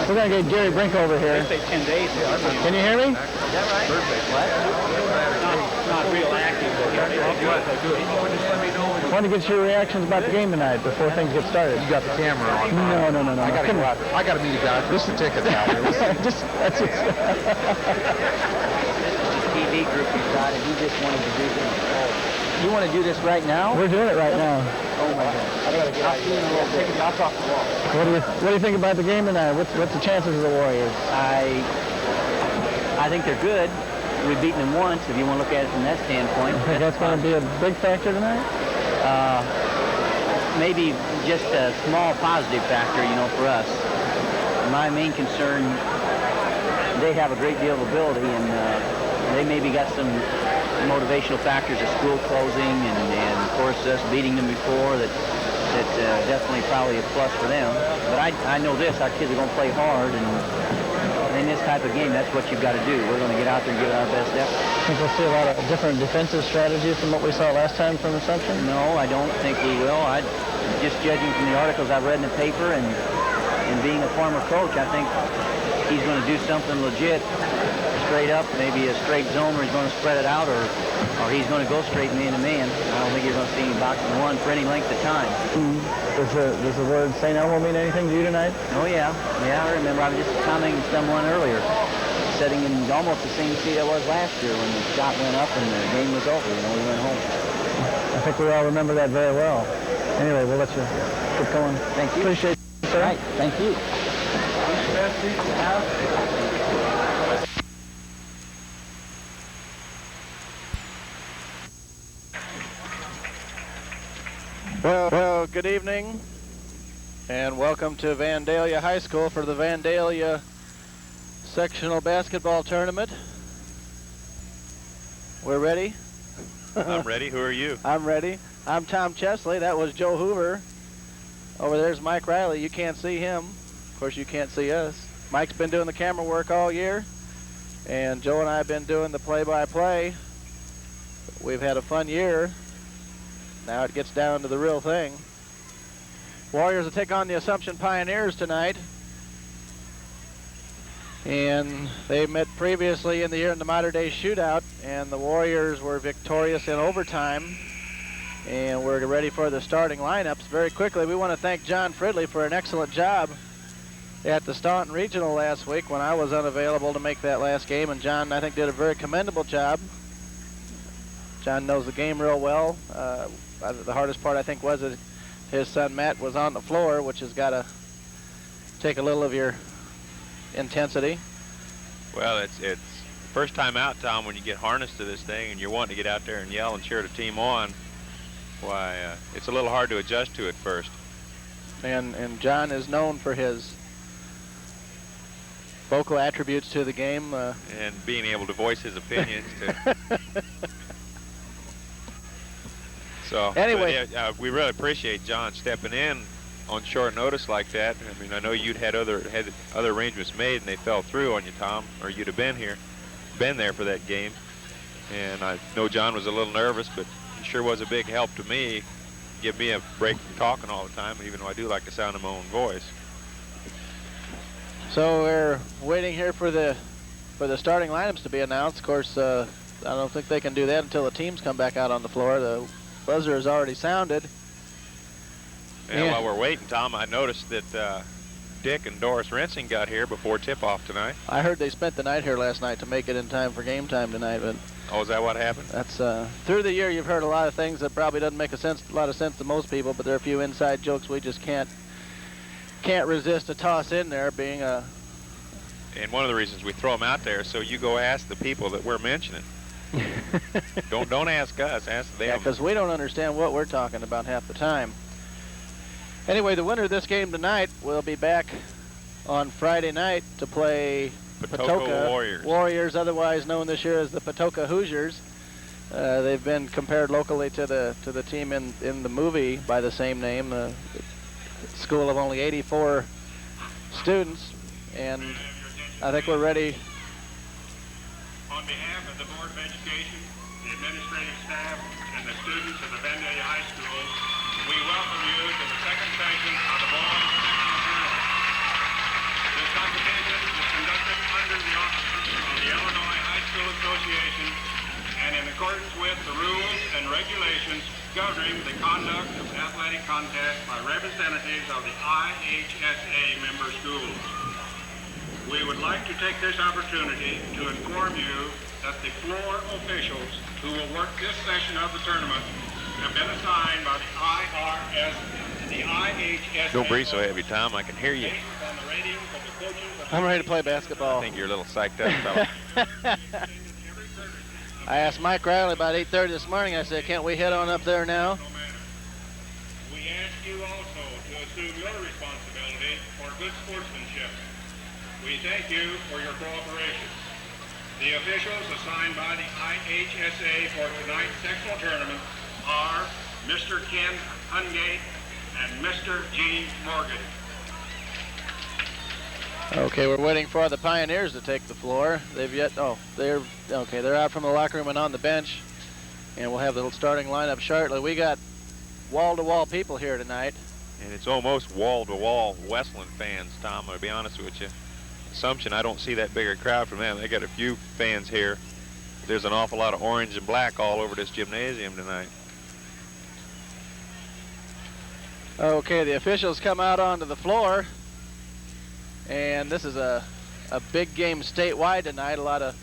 We're going to get Gary Brink over here. They say 10 days. Can you hear me? Is that right? Perfect. What? Not real active, but I want to get your reactions about the game tonight before things get started. You got the camera on. No. I got to go out. I got to meet a guy. This is a ticket now. That's it. TV group he's got, and he just wanted to do this. You want to do this right now? We're doing it right now. Oh my God! I gotta get out here in a little bit. I'll talk to Wall. What do you think about the game tonight? What's the chances of the Warriors? I think they're good. We've beaten them once, if you want to look at it from that standpoint. You think that's going to be a big factor tonight? Maybe just a small positive factor, you know, for us. My main concern, they have a great deal of ability, and they maybe got some motivational factors of school closing, and of course us beating them before, that definitely probably a plus for them. But I know this, our kids are going to play hard, and in this type of game, that's what you've got to do. We're going to get out there and give it our best effort. I think we'll see a lot of different defensive strategies from what we saw last time from Assumption? No, I don't think we will. Just judging from the articles I've read in the paper and being a former coach, I think he's going to do something legit, straight up, maybe a straight zone where he's going to spread it out, or he's going to go straight man-to-man. I don't think you're going to see him boxing one for any length of time. Does the word St. Elmo mean anything to you tonight? Oh, yeah. Yeah, I remember. I was just commenting to someone earlier, sitting in almost the same seat I was last year when the shot went up and the game was over. You know, we went home. I think we all remember that very well. Anyway, we'll let you keep going. Thank you. Appreciate it, sir. All right. Thank you. Well, good evening, and welcome to Vandalia High School for the Vandalia Sectional Basketball Tournament. We're ready? I'm ready. Who are you? I'm ready. I'm Tom Chesley. That was Joe Hoover. Over there's Mike Riley. You can't see him. Of course, you can't see us. Mike's been doing the camera work all year, and Joe and I have been doing the play-by-play. We've had a fun year. Now it gets down to the real thing. Warriors will take on the Assumption Pioneers tonight. And they met previously in the year in the Mater Dei shootout, and the Warriors were victorious in overtime. And we're ready for the starting lineups. Very quickly, we want to thank John Fridley for an excellent job at the Staunton Regional last week when I was unavailable to make that last game. And John, I think, did a very commendable job. John knows the game real well. The hardest part, I think, was that his son Matt was on the floor, which has got to take a little of your intensity. Well, it's first time out, Tom, when you get harnessed to this thing and you're wanting to get out there and yell and cheer the team on. Why, it's a little hard to adjust to it first. And John is known for his vocal attributes to the game. And being able to voice his opinions. So anyway, yeah, we really appreciate John stepping in on short notice like that. I mean, I know you'd had other arrangements made and they fell through on you, Tom, or you'd have been there for that game. And I know John was a little nervous, but he sure was a big help to me. Give me a break from talking all the time, even though I do like the sound of my own voice. So we're waiting here for the starting lineups to be announced. Of course, I don't think they can do that until the teams come back out on the floor. The buzzer has already sounded. And while we're waiting, Tom, I noticed that Dick and Doris Rensing got here before tip-off tonight. I heard they spent the night here last night to make it in time for game time tonight. But oh, is that what happened? That's through the year you've heard a lot of things that probably doesn't make a lot of sense to most people, but there are a few inside jokes we just can't resist to toss in there, being a. And one of the reasons we throw them out there, so you go ask the people that we're mentioning. don't ask us, ask them. Yeah, because we don't understand what we're talking about half the time. Anyway, the winner of this game tonight will be back on Friday night to play Patoka Warriors, otherwise known this year as the Patoka Hoosiers. They've been compared locally to the team in the movie by the same name, a school of only 84 students, and I think we're ready. On behalf of the Board of Education, the administrative staff, and the students of the Vandalia High School, we welcome you to the second session of the Mullan Association and in accordance with the rules and regulations governing the conduct of athletic contests by representatives of the IHSA member schools. We would like to take this opportunity to inform you that the floor officials who will work this session of the tournament have been assigned by the IHSA. Don't breathe so heavy, Tom. I can hear you. I'm ready to play basketball. I think you're a little psyched up, fella. I asked Mike Riley about 8:30 this morning. I said, can't we head on up there now? We ask you also to assume your responsibility for good sportsmanship. We thank you for your cooperation. The officials assigned by the IHSA for tonight's sectional tournament are Mr. Ken Hungate and Mr. G. Morgan. Okay, we're waiting for the Pioneers to take the floor. They're out from the locker room and on the bench. And we'll have the starting lineup shortly. We got wall-to-wall people here tonight. And it's almost wall-to-wall Wesclin fans, Tom, I'll be honest with you. Assumption, I don't see that bigger crowd from them. They got a few fans here. There's an awful lot of orange and black all over this gymnasium tonight. Okay, the officials come out onto the floor. And this is a big game statewide tonight. A lot of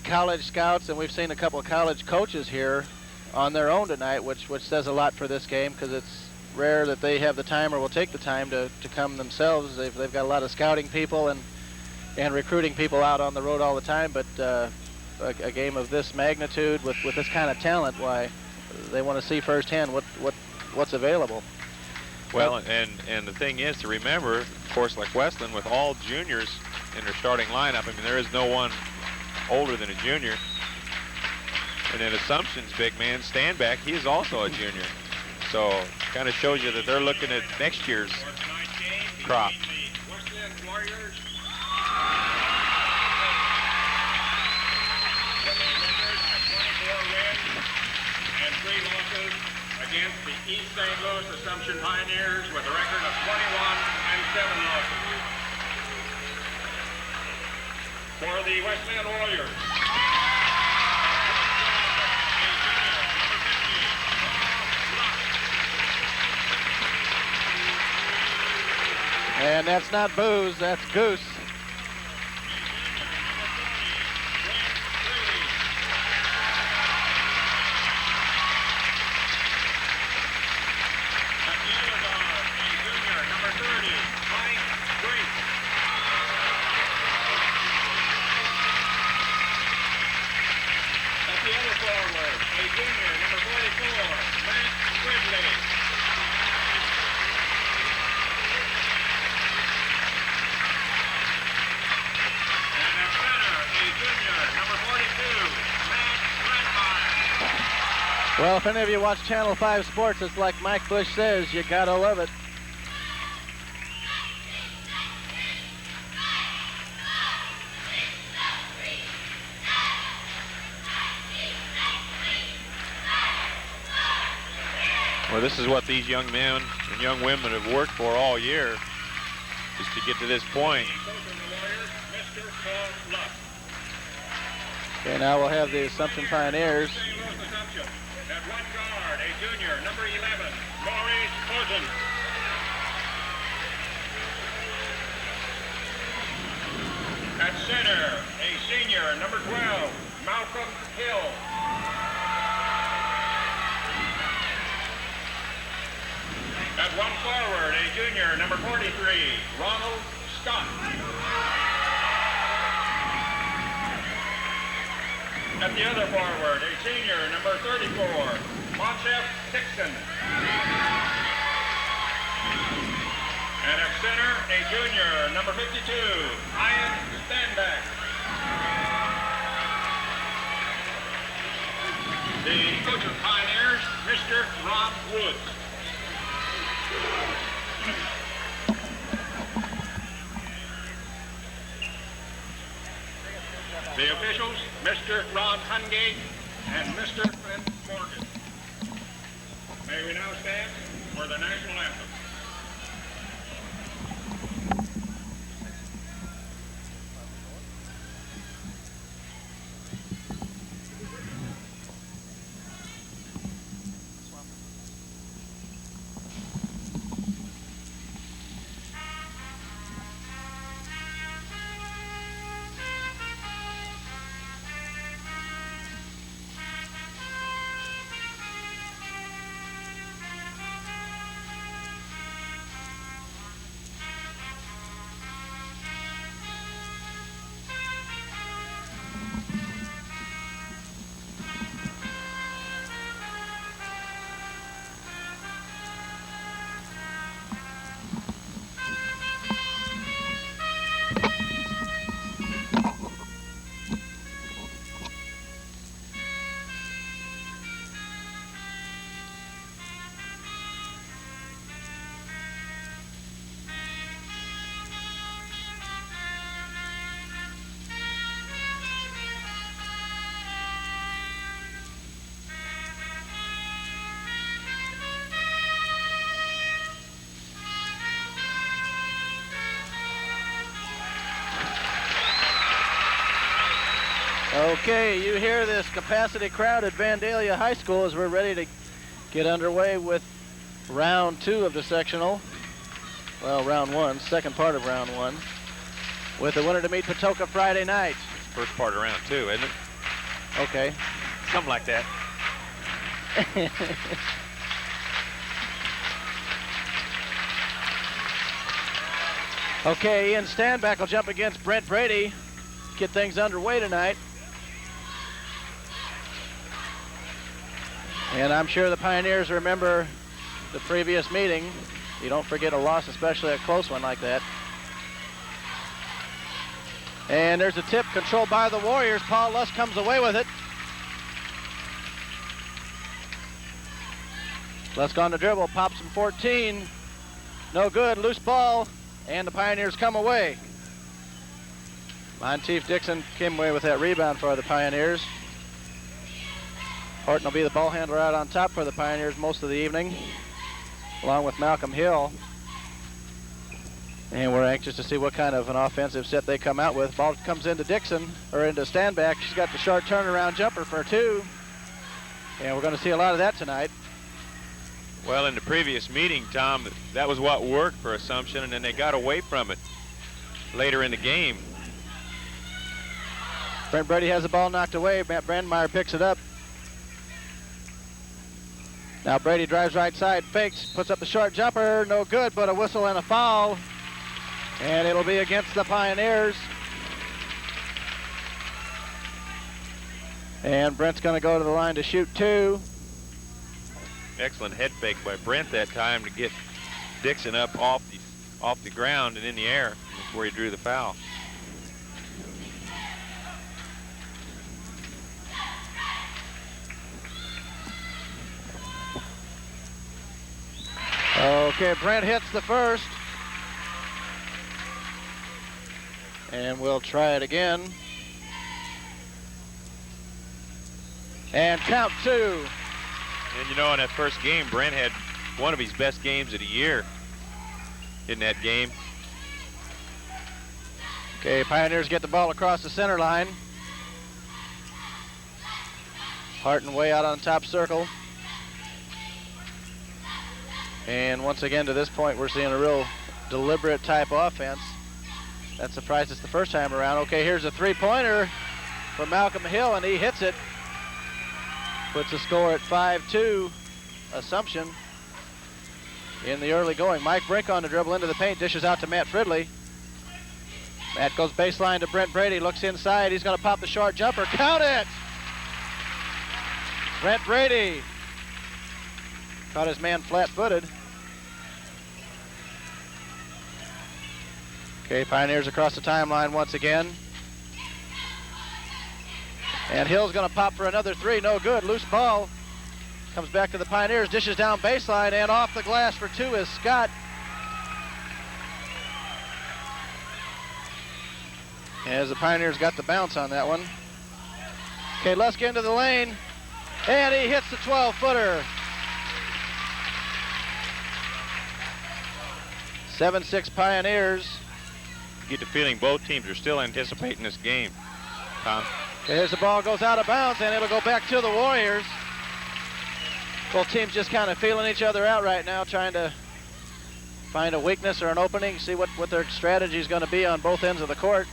college scouts, and we've seen a couple of college coaches here on their own tonight, which says a lot for this game, because it's rare that they have the time or will take the time to come themselves. They've got a lot of scouting people and recruiting people out on the road all the time, but a game of this magnitude with this kind of talent, why they want to see firsthand what's available. Well, and the thing is to remember, of course, like Wesclin, with all juniors in their starting lineup, I mean, there is no one older than a junior. And then Assumption's big man, Standback, he is also a junior. So kind of shows you that they're looking at next year's crop. Against the East St. Louis Assumption Pioneers with a record of 21-7 losses. For the Wesclin Warriors. And that's not booze, that's goose. Well, if any of you watch Channel 5 Sports, it's like Mike Bush says, you gotta love it. Well, this is what these young men and young women have worked for all year, just to get to this point. Okay, now we'll have the Assumption Pioneers. At one guard, a junior, number 11, Maurice Posen. At center, a senior, number 12, Malcolm Hill. At one forward, a junior, number 43, Ronald Scott. At the other forward, a senior, number 34, Monsef Dixon. And at center, a junior, number 52, Ian Standback. The coach of Pioneers, Mr. Rob Woods. The officials, Mr. Ron Hungate and Mr. Brent Morgan. May we now stand for the national anthem. Okay, you hear this capacity crowd at Vandalia High School as we're ready to get underway with round 2 of the sectional. Well, round 1, second part of round 1, with the winner to meet Patoka Friday night. First part of round 2, isn't it? Okay. Something like that. Okay, Ian Stanback will jump against Brent Brede. Get things underway tonight. And I'm sure the Pioneers remember the previous meeting. You don't forget a loss, especially a close one like that. And there's a tip controlled by the Warriors. Paul Lusk comes away with it. Lusk on the dribble, pops from 14. No good, loose ball, and the Pioneers come away. Monteith Dixon came away with that rebound for the Pioneers. Horton will be the ball handler out on top for the Pioneers most of the evening, along with Malcolm Hill. And we're anxious to see what kind of an offensive set they come out with. Ball comes into Dixon, or into Stanback. She's got the short turnaround jumper for 2. And we're going to see a lot of that tonight. Well, in the previous meeting, Tom, that was what worked for Assumption, and then they got away from it later in the game. Brent Brede has the ball knocked away. Matt Brandmeyer picks it up. Now Brede drives right side, fakes, puts up the short jumper, no good, but a whistle and a foul. And it'll be against the Pioneers. And Brent's gonna go to the line to shoot 2. Excellent head fake by Brent that time to get Dixon up off the ground and in the air. That's where he drew the foul. Okay, Brent hits the first. And we'll try it again. And count 2. And you know, in that first game, Brent had one of his best games of the year in that game. Okay, Pioneers get the ball across the center line. Harton way out on top circle. And once again, to this point, we're seeing a real deliberate type offense. That surprised us the first time around. Okay, here's a 3-pointer for Malcolm Hill, and he hits it. Puts the score at 5-2, Assumption. In the early going, Mike Brink on the dribble into the paint, dishes out to Matt Fridley. Matt goes baseline to Brent Brede, looks inside, he's gonna pop the short jumper, count it! Brent Brede caught his man flat-footed. Okay, Pioneers across the timeline once again. And Hill's gonna pop for another 3, no good, loose ball. Comes back to the Pioneers, dishes down baseline, and off the glass for 2 is Scott. As the Pioneers got the bounce on that one. Okay, Lusk into the lane, and he hits the 12-footer. 7-6 Pioneers. You get the feeling both teams are still anticipating this game, Tom. Okay, here's the ball, goes out of bounds, and it'll go back to the Warriors. Both teams just kind of feeling each other out right now, trying to find a weakness or an opening, see what their strategy is going to be on both ends of the court.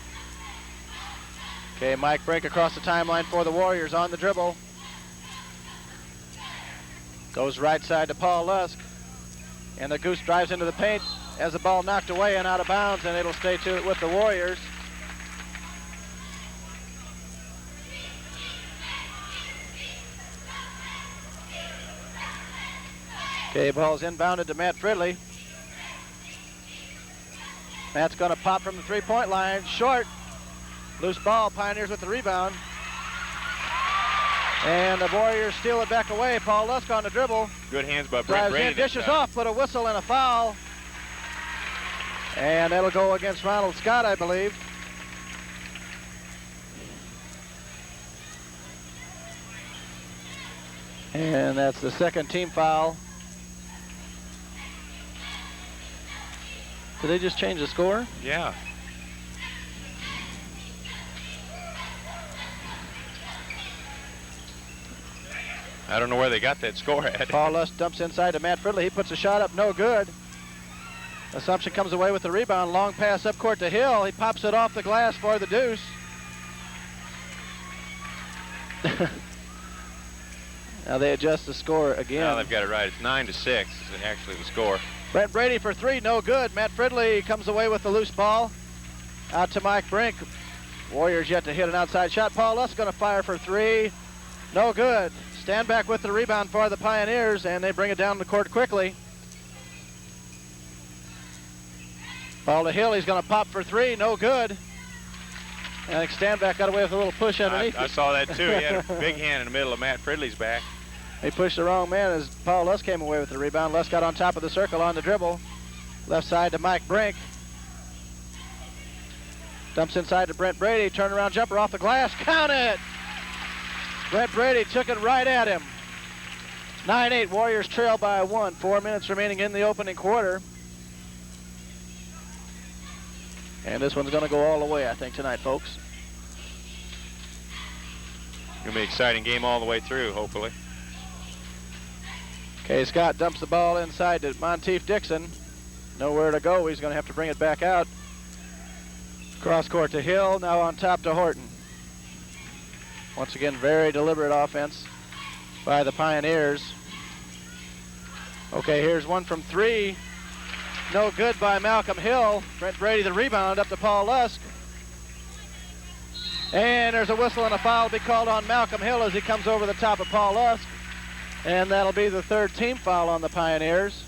Okay, Mike Brink across the timeline for the Warriors on the dribble. Goes right side to Paul Lusk. And the Goose drives into the paint, has the ball knocked away and out of bounds, and it'll stay to it with the Warriors. Okay, ball's inbounded to Matt Fridley. Matt's gonna pop from the 3-point line, short. Loose ball, Pioneers with the rebound. And the Warriors steal it back away. Paul Lusk on the dribble. Good hands by Brent Brede. Dishes off, but a whistle and a foul. And that'll go against Ronald Scott, I believe. And that's the second team foul. Did they just change the score? Yeah. I don't know where they got that score at. Paul Lusk dumps inside to Matt Fridley. He puts a shot up, no good. Assumption comes away with the rebound. Long pass up court to Hill. He pops it off the glass for the deuce. Now they adjust the score again. Now they've got it right. It's 9-6 is actually the score. Brent Brede for three, no good. Matt Fridley comes away with the loose ball. Out to Mike Brink. Warriors yet to hit an outside shot. Paul Lusk going to fire for three. No good. Stand back with the rebound for the Pioneers, and they bring it down the court quickly. Ball to Hill. He's going to pop for three. No good. And I think Stanback got away with a little push underneath. I saw that too. He had a big hand in the middle of Matt Fridley's back. He pushed the wrong man as Paul Lusk came away with the rebound. Lusk got on top of the circle on the dribble. Left side to Mike Brink. Dumps inside to Brent Brede. Turnaround jumper off the glass. Count it! Brent Brede took it right at him. 9-8. Warriors trail by one. 4 minutes remaining in the opening quarter. And this one's going to go all the way, I think, tonight, folks. Going to be an exciting game all the way through, hopefully. Okay, Scott dumps the ball inside to Monteith Dixon. Nowhere to go. He's going to have to bring it back out. Cross court to Hill. Now on top to Horton. Once again, very deliberate offense by the Pioneers. Okay, here's one from three. No good by Malcolm Hill. Brent Brede the rebound up to Paul Lusk. And there's a whistle and a foul to be called on Malcolm Hill as he comes over the top of Paul Lusk. And that'll be the third team foul on the Pioneers.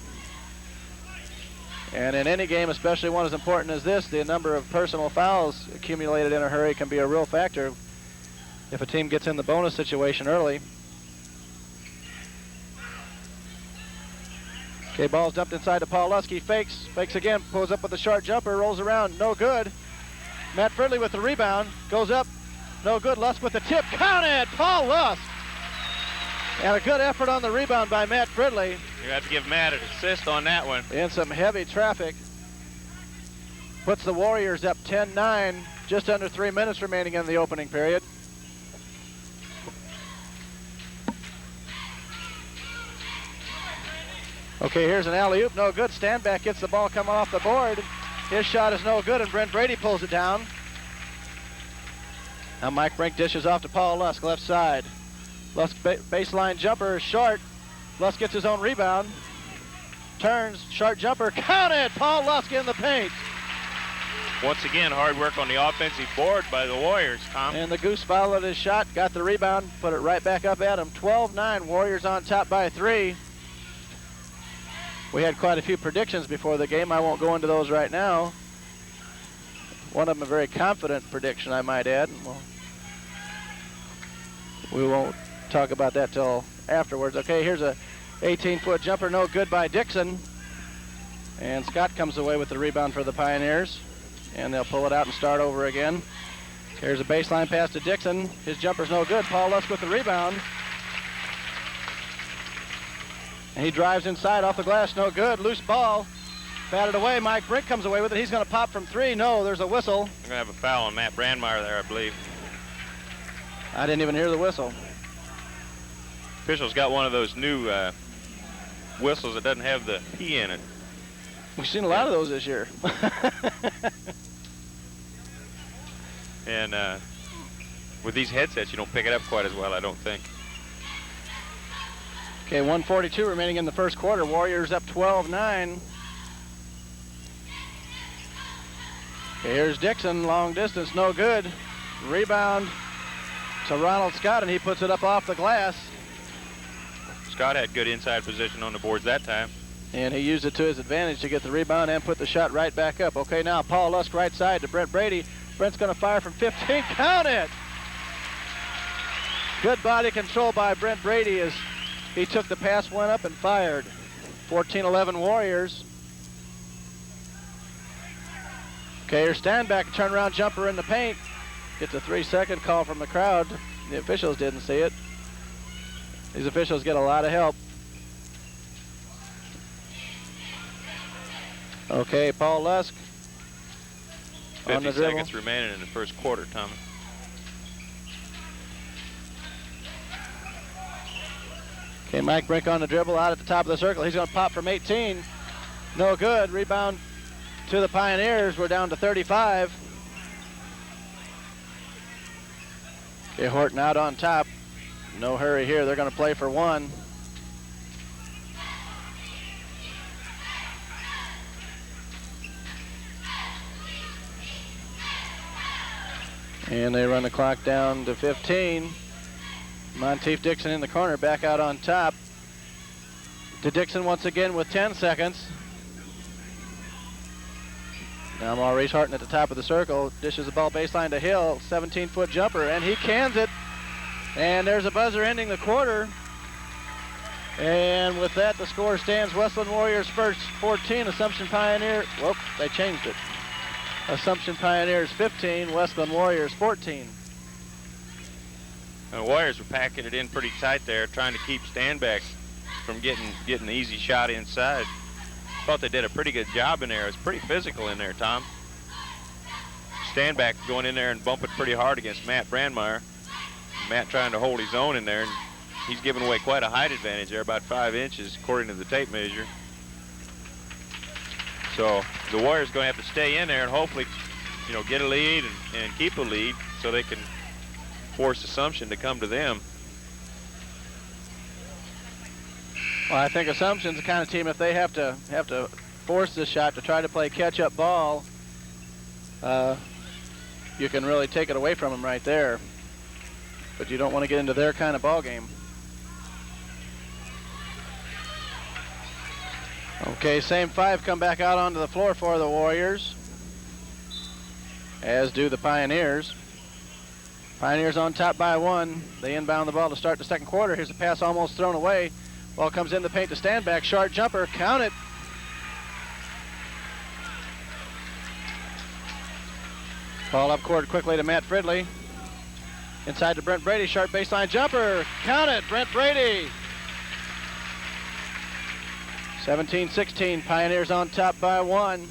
And in any game, especially one as important as this, the number of personal fouls accumulated in a hurry can be a real factor if a team gets in the bonus situation early. Okay, ball's dumped inside to Paul Lusk. He fakes again, pulls up with a short jumper, rolls around, no good. Matt Fridley with the rebound, goes up, no good. Lusk with the tip, count it, Paul Lusk. And a good effort on the rebound by Matt Fridley. You have to give Matt an assist on that one. In some heavy traffic. Puts the Warriors up 10-9, just under 3 minutes remaining in the opening period. Okay, here's an alley-oop, no good. Stanback gets the ball coming off the board. His shot is no good, and Brent Brede pulls it down. Now Mike Brink dishes off to Paul Lusk, left side. Lusk baseline jumper is short. Lusk gets his own rebound. Turns, short jumper, count it! Paul Lusk in the paint. Once again, hard work on the offensive board by the Warriors, Tom. And the Goose followed his shot, got the rebound, put it right back up at him. 12-9, Warriors on top by 3. We had quite a few predictions before the game. I won't go into those right now. One of them a very confident prediction, I might add. Well, we won't talk about that till afterwards. Okay, here's a 18-foot jumper, no good by Dixon. And Scott comes away with the rebound for the Pioneers. And they'll pull it out and start over again. Here's a baseline pass to Dixon. His jumper's no good. Paul Lusk with the rebound. And he drives inside off the glass, no good. Loose ball. Batted away. Mike Brink comes away with it. He's going to pop from three. No, there's a whistle. We're going to have a foul on Matt Brandmeyer there, I believe. I didn't even hear the whistle. Official's got one of those new whistles that doesn't have the P in it. We've seen a lot of those this year. And with these headsets, you don't pick it up quite as well, I don't think. Okay, 1:42 remaining in the first quarter. Warriors up 12-9. Okay, here's Dixon, long distance, no good. Rebound to Ronald Scott, and he puts it up off the glass. Scott had good inside position on the boards that time. And he used it to his advantage to get the rebound and put the shot right back up. Okay, now Paul Lusk right side to Brent Brede. Brent's going to fire from 15. Count it! Good body control by Brent Brede as he took the pass, went up, and fired. 14-11 Warriors. Okay, here's Stanback, turnaround jumper in the paint. Gets a 3-second call from the crowd. The officials didn't see it. These officials get a lot of help. Okay, Paul Lusk on the 50 dribble. seconds remaining in the first quarter, Tommy. Okay, Mike Brink on the dribble out at the top of the circle. He's going to pop from 18. No good. Rebound to the Pioneers. We're down to 35. Okay, Horton out on top. No hurry here. They're going to play for one. And they run the clock down to 15. Monteith Dixon in the corner, back out on top. To Dixon once again with 10 seconds. Now Maurice Horton at the top of the circle. Dishes the ball baseline to Hill. 17-foot jumper, and he cans it. And there's a buzzer ending the quarter. And with that, the score stands Wesclin Warriors first, 14. Assumption Pioneer, whoop, they changed it. Assumption Pioneers 15, Wesclin Warriors 14. The Warriors were packing it in pretty tight there, trying to keep Standback from getting an easy shot inside. Thought they did a pretty good job in there. It was pretty physical in there, Tom. Standback going in there and bumping pretty hard against Matt Brandmeyer. Matt trying to hold his own in there, and he's giving away quite a height advantage there, about 5 inches according to the tape measure. So the Warriors going to have to stay in there and hopefully, you know, get a lead and keep a lead so they can force Assumption to come to them. Well, I think Assumption's the kind of team, if they have to force this shot to try to play catch-up ball, you can really take it away from them right there. But you don't want to get into their kind of ball game. Okay, same five come back out onto the floor for the Warriors, as do the Pioneers. Pioneers on top by one. They inbound the ball to start the second quarter. Here's a pass almost thrown away. Ball comes in the paint to Standback. Short jumper, count it. Ball up court quickly to Matt Fridley. Inside to Brent Brede, sharp baseline jumper. Count it, Brent Brede. 17-16, Pioneers on top by one.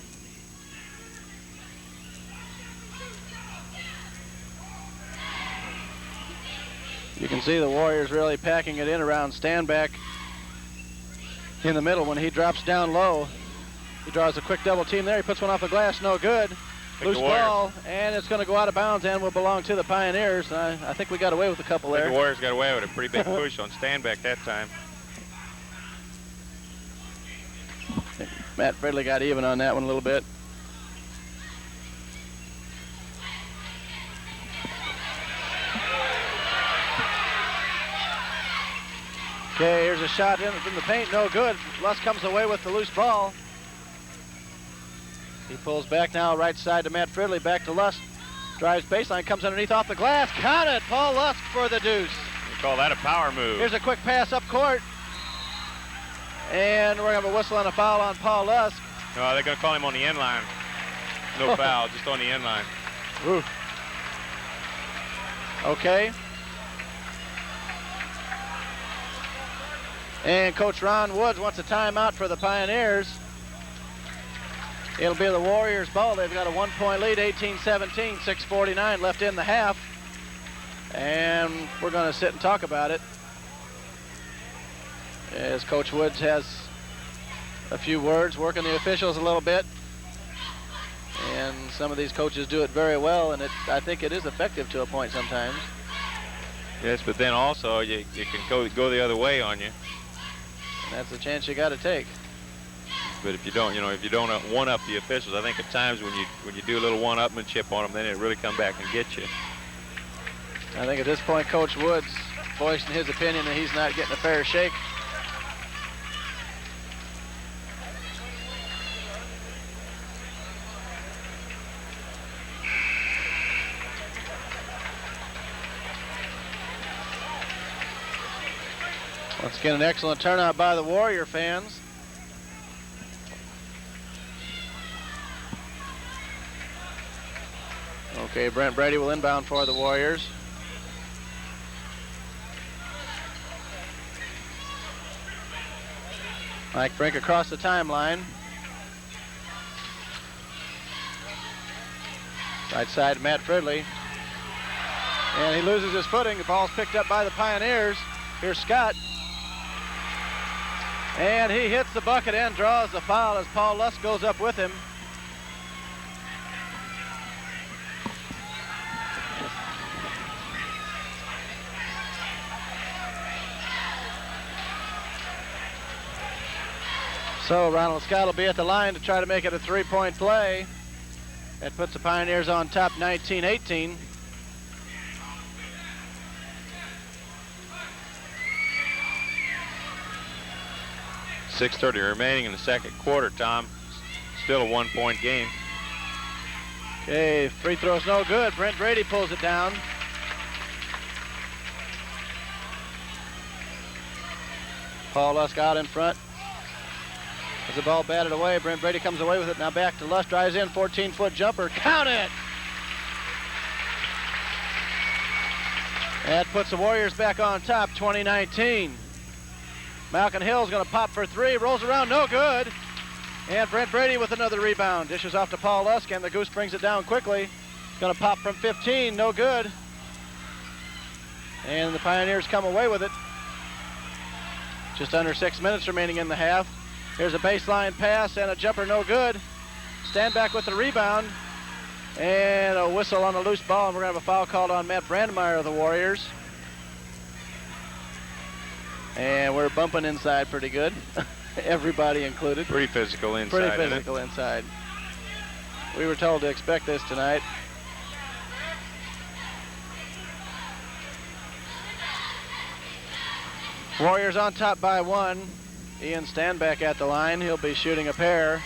You can see the Warriors really packing it in around Standback in the middle. When he drops down low, he draws a quick double team there. He puts one off the glass, no good. Loose ball, and it's going to go out of bounds and will belong to the Pioneers. I think we got away with a couple there. The Warriors got away with a pretty big push on Standback that time. Matt Fridley got even on that one a little bit. Okay, here's a shot in from the paint, no good. Lusk comes away with the loose ball. He pulls back now, right side to Matt Fridley, back to Lusk. Drives baseline, comes underneath off the glass. Count it, Paul Lusk for the deuce. We call that a power move. Here's a quick pass up court. And we're going to have a whistle and a foul on Paul Lusk. No, they're going to call him on the end line. No foul, just on the end line. Ooh. Okay. And Coach Ron Woods wants a timeout for the Pioneers. It'll be the Warriors' ball. They've got a 1-point lead, 18-17, 6:49 left in the half. And we're going to sit and talk about it, as Coach Woods has a few words, working the officials a little bit. And some of these coaches do it very well, and I think it is effective to a point sometimes. Yes, but then also you can go the other way on you. And that's a chance you got to take. But if you don't, one-up the officials, I think at times when you do a little one-upmanship on them, then it really come back and get you. I think at this point, Coach Woods voicing his opinion that he's not getting a fair shake. Once again, an excellent turnout by the Warrior fans. Okay, Brent Brede will inbound for the Warriors. Mike Brink across the timeline. Right side, Matt Fridley. And he loses his footing. The ball's picked up by the Pioneers. Here's Scott. And he hits the bucket and draws the foul as Paul Lusk goes up with him. So Ronald Scott will be at the line to try to make it a three-point play. That puts the Pioneers on top 19-18. .6:30 remaining in the second quarter, Tom. Still a 1-point game. Okay, free throw's no good. Brent Brede pulls it down. Paul Lusk out in front. As the ball batted away, Brent Brede comes away with it. Now back to Lusk, drives in, 14-foot jumper. Count it! That puts the Warriors back on top, 2019. Malcolm Hill's going to pop for three, rolls around, no good. And Brent Brede with another rebound. Dishes off to Paul Lusk, and the Goose brings it down quickly. Going to pop from 15, no good. And the Pioneers come away with it. Just under 6 minutes remaining in the half. Here's a baseline pass and a jumper, no good. Stand back with the rebound. And a whistle on a loose ball, and we're going to have a foul called on Matt Brandmeyer of the Warriors. And we're bumping inside pretty good. Everybody included. Pretty physical inside. Pretty physical inside. We were told to expect this tonight. Warriors on top by 1. Ian Standback at the line. He'll be shooting a pair.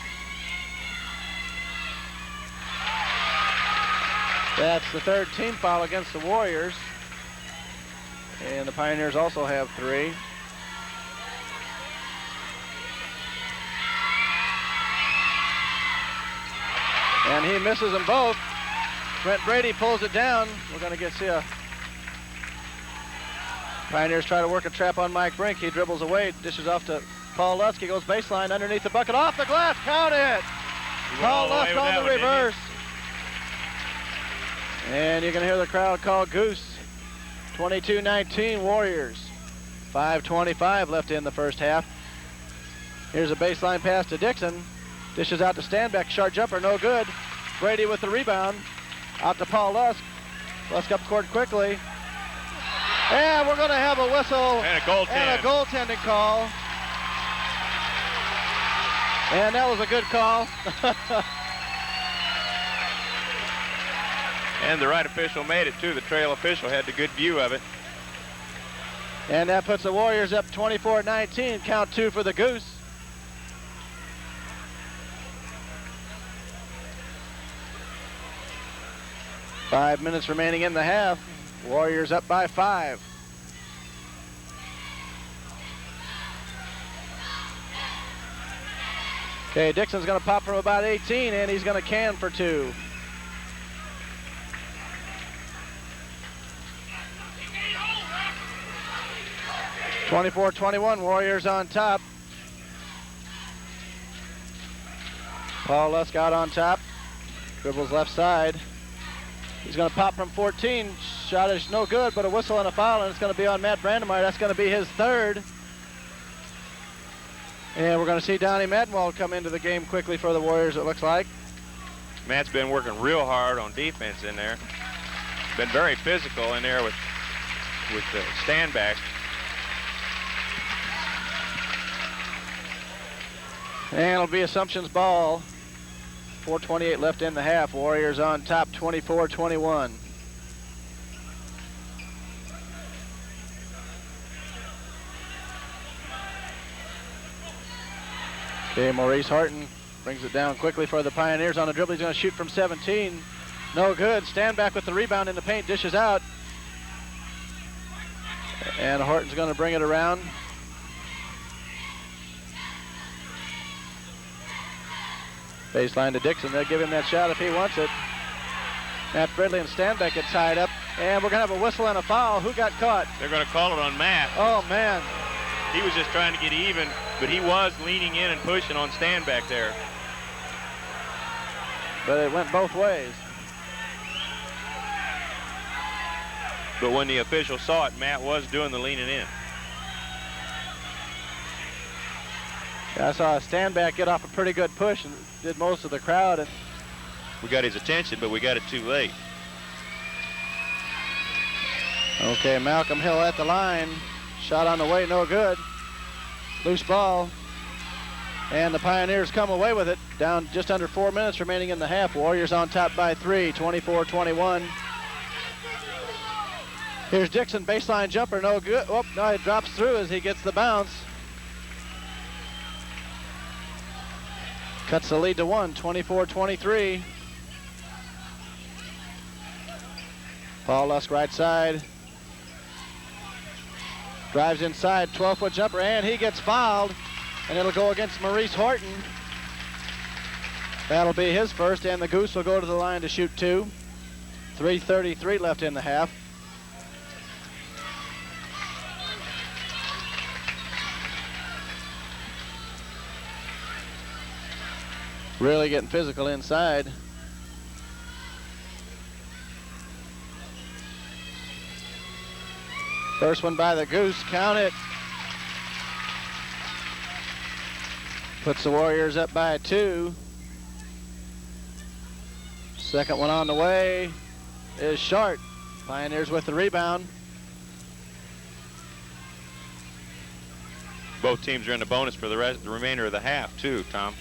That's the third team foul against the Warriors. And the Pioneers also have 3. And he misses them both. Brent Brede pulls it down. We're going to see a Pioneers try to work a trap on Mike Brink. He dribbles away, dishes off to Paul Lusk. He goes baseline underneath the bucket, off the glass, count it! Paul Lusk on the reverse. And you're going to hear the crowd call Goose. 22-19 Warriors. 5:25 left in the first half. Here's a baseline pass to Dixon. Dishes out to Standback, short jumper, no good. Brede with the rebound. Out to Paul Lusk. Lusk up court quickly. And we're going to have a whistle and a goaltending call. And that was a good call. And the right official made it too. The trail official had the good view of it. And that puts the Warriors up 24-19. Count 2 for the Goose. Five minutes remaining in the half. Warriors up by 5. Okay, Dixon's going to pop from about 18, and he's going to can for 2. (24-21) Warriors on top. Paul Lusk out on top. Dribbles left side. He's going to pop from 14. Shot is no good, but a whistle and a foul, and it's going to be on Matt Brandmeyer. That's going to be his 3rd. And we're going to see Donny Madenwald come into the game quickly for the Warriors, it looks like. Matt's been working real hard on defense in there. Been very physical in there with the Standback. And it'll be Assumption's ball. 4:28 left in the half. Warriors on top, 24-21. Okay, Maurice Harton brings it down quickly for the Pioneers on the dribble. He's going to shoot from 17. No good. Standback with the rebound in the paint. Dishes out. And Harton's going to bring it around. Baseline to Dixon. They'll give him that shot if he wants it. Matt Fridley and Standback get tied up. And we're going to have a whistle and a foul. Who got caught? They're going to call it on Matt. Oh, man. He was just trying to get even, but he was leaning in and pushing on Standback there. But it went both ways. But when the official saw it, Matt was doing the leaning in. I saw a Standback get off a pretty good push and did most of the crowd. And We got his attention, but we got it too late. okay, Malcolm Hill at the line. Shot on the way, no good. Loose ball. And the Pioneers come away with it. Down just under 4 minutes remaining in the half. Warriors on top by 3, 24-21. Here's Dixon, baseline jumper, no good. Oh, no, it drops through as he gets the bounce. Cuts the lead to 1, 24-23. Paul Lusk right side. Drives inside, 12-foot jumper, and he gets fouled. And it'll go against Maurice Horton. That'll be his first, and the Goose will go to the line to shoot 2. 3:33 left in the half. Really getting physical inside. First one by the Goose, count it. Puts the Warriors up by 2. Second one on the way is short. Pioneers with the rebound. Both teams are in the bonus for the remainder of the half, too, Tom.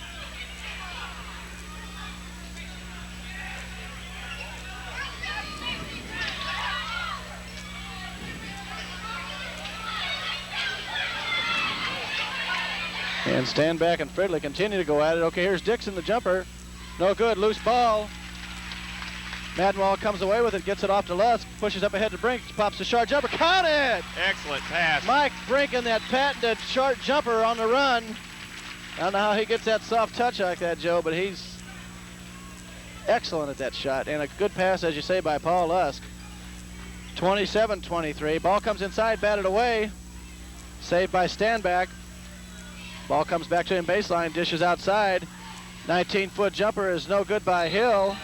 And Standback and Fridley continue to go at it. Okay, here's Dixon, the jumper. No good, loose ball. Madenwald comes away with it, gets it off to Lusk, pushes up ahead to Brink, pops the short jumper, count it! Excellent pass. Mike Brink in that patented short jumper on the run. I don't know how he gets that soft touch like that, Joe, but he's excellent at that shot. And a good pass, as you say, by Paul Lusk. 27-23. Ball comes inside, batted away. Saved by Standback. Ball comes back to him baseline, dishes outside. 19-foot jumper is no good by Hill.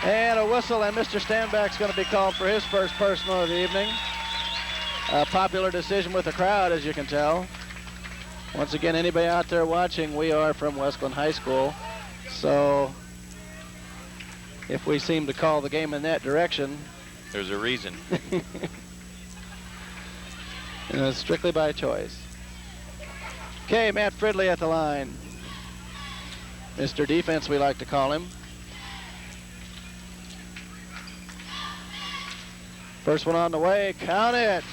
And a whistle, and Mr. Standback's going to be called for his first personal of the evening. A popular decision with the crowd, as you can tell. Once again, anybody out there watching, we are from Wesclin High School. So if we seem to call the game in that direction, there's a reason. Strictly by choice. Okay, Matt Fridley at the line. Mr. Defense, we like to call him. First one on the way, count it.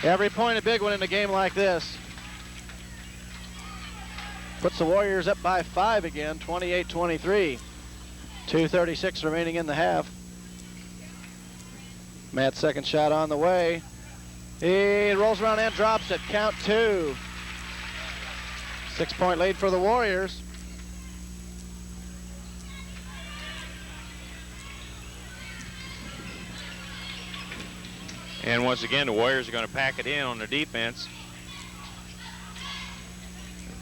Every point a big one in a game like this. Puts the Warriors up by 5 again, 28-23. 2:36 remaining in the half. Matt's second shot on the way. He rolls around and drops it, count 2. 6-point lead for the Warriors. And once again, the Warriors are going to pack it in on their defense.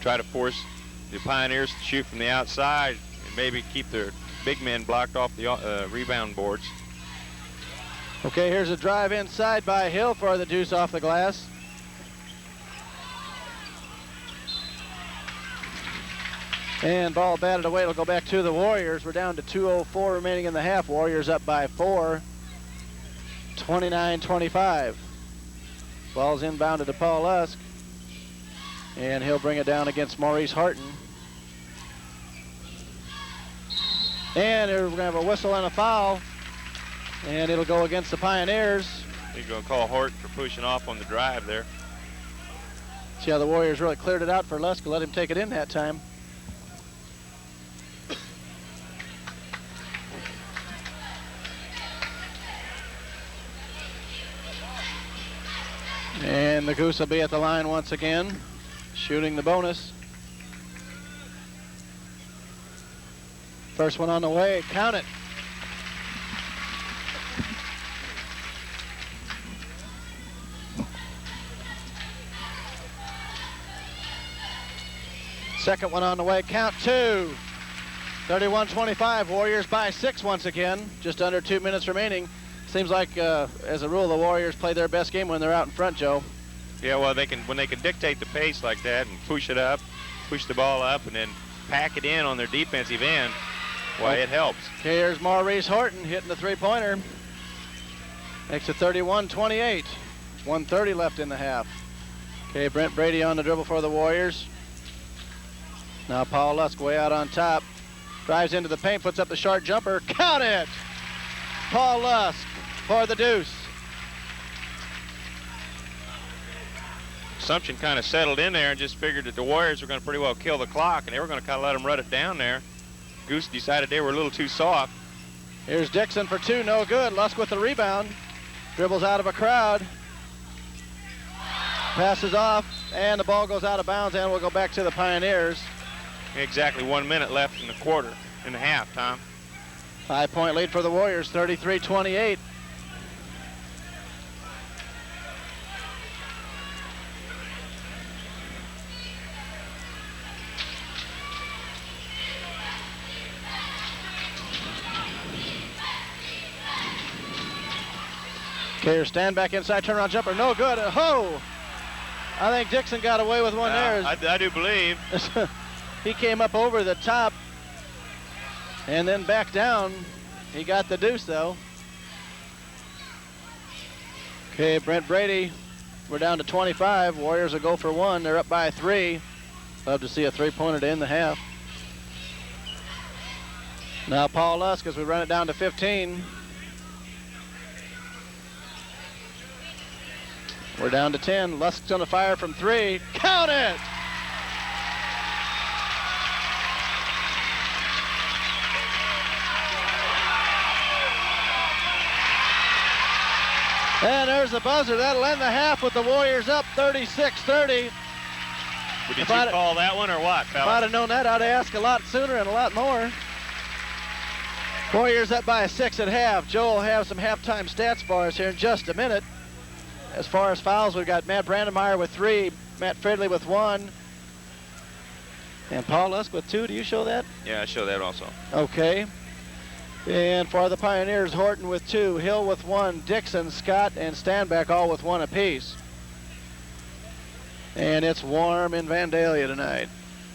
Try to force the Pioneers to shoot from the outside and maybe keep their big men blocked off the rebound boards. Okay, here's a drive inside by Hill for the deuce off the glass. And ball batted away. It'll go back to the Warriors. We're down to 2:04 remaining in the half. Warriors up by 4. 29-25. Ball's inbounded to Paul Lusk. And he'll bring it down against Maurice Horton. And we're going to have a whistle and a foul. And it'll go against the Pioneers. He's going to call Horton for pushing off on the drive there. See how the Warriors really cleared it out for Lusk. Let him take it in that time. And the Goose will be at the line once again, shooting the bonus. First one on the way, count it. Second one on the way, count 2. 31-25, Warriors by 6 once again, just under 2 minutes remaining. Seems like, as a rule, the Warriors play their best game when they're out in front, Joe. Yeah, well, when they can dictate the pace like that and push it up, push the ball up, and then pack it in on their defensive end, why, it helps. Okay, here's Maurice Horton hitting the three-pointer. Makes it 31-28. 1:30 left in the half. Okay, Brent Brede on the dribble for the Warriors. Now Paul Lusk way out on top. Drives into the paint, puts up the short jumper. Count it! Paul Lusk for the deuce. Assumption kind of settled in there and just figured that the Warriors were going to pretty well kill the clock, and they were going to kind of let them run it down there. Goose decided they were a little too soft. Here's Dixon for two, no good. Lusk with the rebound. Dribbles out of a crowd. Passes off, and the ball goes out of bounds, and we'll go back to the Pioneers. Exactly 1 minute left in the quarter, in the half, Tom. 5-point lead for the Warriors, 33-28. Okay, stand back inside, turnaround jumper, no good. Ho! I think Dixon got away with one there. I do believe. He came up over the top and then back down. He got the deuce, though. Okay, Brent Brede, we're down to 25. Warriors will go for one. They're up by 3. Love to see a three-pointer to end the half. Now Paul Lusk as we run it down to 15. We're down to 10. Lusk's gonna fire from 3. Count it! And there's the buzzer. That'll end the half with the Warriors up 36-30. Did you call that one or what, fella? If I'd have known that, I'd ask a lot sooner and a lot more. Warriors up by 6 at half. Joe will have some halftime stats for us here in just a minute. As far as fouls, we've got Matt Brandmeyer with 3, Matt Fridley with 1, and Paul Lusk with 2. Do you show that? Yeah, I show that also. Okay. And for the Pioneers, Horton with 2, Hill with 1, Dixon, Scott, and Stanback all with 1 apiece. And it's warm in Vandalia tonight.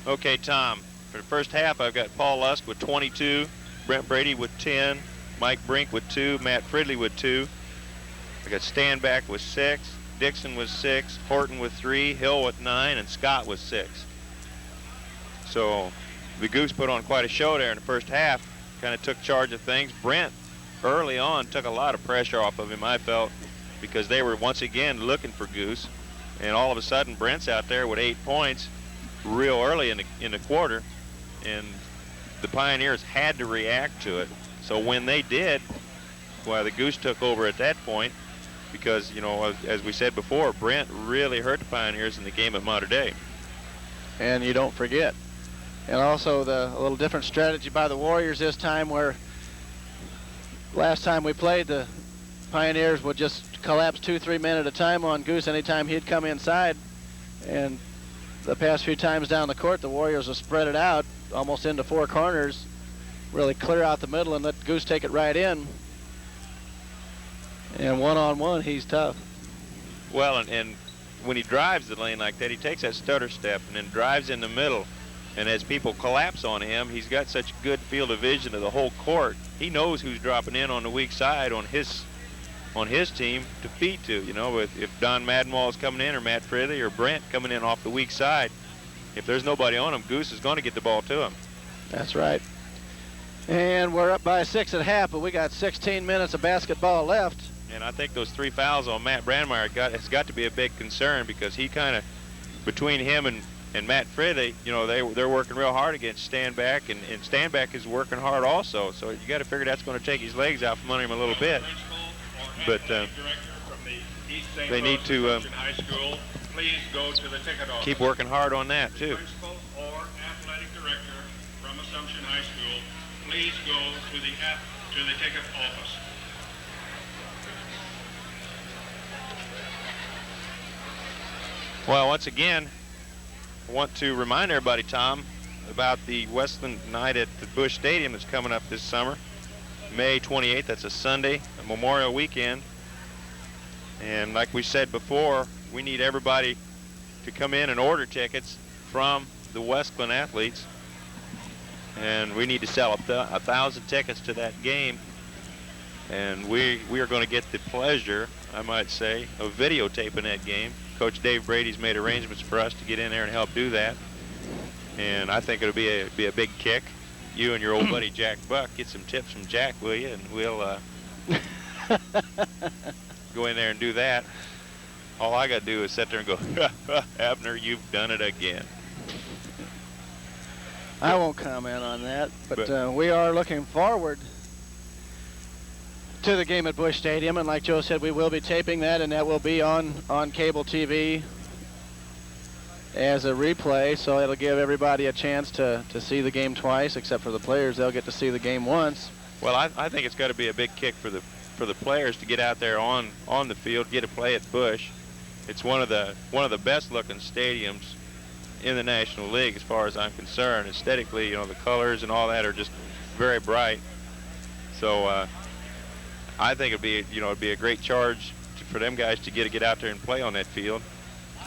Okay, Tom, for the first half, I've got Paul Lusk with 22, Brent Brede with 10, Mike Brink with 2, Matt Fridley with 2. I got Stanback with 6, Dixon with 6, Horton with 3, Hill with 9, and Scott with 6. So the Goose put on quite a show there in the first half, kind of took charge of things. Brent, early on, took a lot of pressure off of him, I felt, because they were once again looking for Goose. And all of a sudden, Brent's out there with 8 points real early in the quarter, and the Pioneers had to react to it. So when they did, well, the Goose took over at that point, because, you know, as we said before, Brent really hurt the Pioneers in the game at Mater Dei. And you don't forget. And also a little different strategy by the Warriors this time, where last time we played, the Pioneers would just collapse 2-3 men at a time on Goose anytime he'd come inside. And the past few times down the court, the Warriors will spread it out almost into 4 corners, really clear out the middle and let Goose take it right in. And one-on-one, he's tough. Well, and when he drives the lane like that, he takes that stutter step and then drives in the middle. And as people collapse on him, he's got such good field of vision of the whole court. He knows who's dropping in on the weak side on his team to feed to. You know, if Donny Madenwald is coming in, or Matt Fridley, or Brent coming in off the weak side, if there's nobody on him, Goose is going to get the ball to him. That's right. And we're up by 6 at half, but we got 16 minutes of basketball left. And I think those 3 fouls on Matt Brandmeyer has got to be a big concern, because he kind of, between him and Matt Fridley, you know, they're working real hard against Stanback, and Stanback is working hard also. So you got to figure that's going to take his legs out from under him a little bit. But they need to keep working hard on that too. Principal or athletic director from Assumption High School, please go to the ticket office. Well, once again, I want to remind everybody, Tom, about the Wesclin night at the Busch Stadium that's coming up this summer, May 28th. That's a Sunday, a Memorial weekend. And like we said before, we need everybody to come in and order tickets from the Wesclin athletes. And we need to sell 1,000 tickets to that game. And we are going to get the pleasure, I might say, of videotaping that game. Coach Dave Brady's made arrangements for us to get in there and help do that. And I think it'll be a big kick. You and your old buddy Jack Buck, get some tips from Jack, will you? And we'll go in there and do that. All I got to do is sit there and go, Abner, you've done it again. I won't comment on that, but we are looking forward to the game at Busch Stadium, and like Joe said, we will be taping that, and that will be on cable TV as a replay, so it'll give everybody a chance to see the game twice, except for the players. They'll get to see the game once. Well, I think it's got to be a big kick for the players to get out there on the field, get to play at Busch. It's one of the best looking stadiums in the National League as far as I'm concerned. Aesthetically, you know, the colors and all that are just very bright. So I think it'd be a great charge for them guys to get out there and play on that field.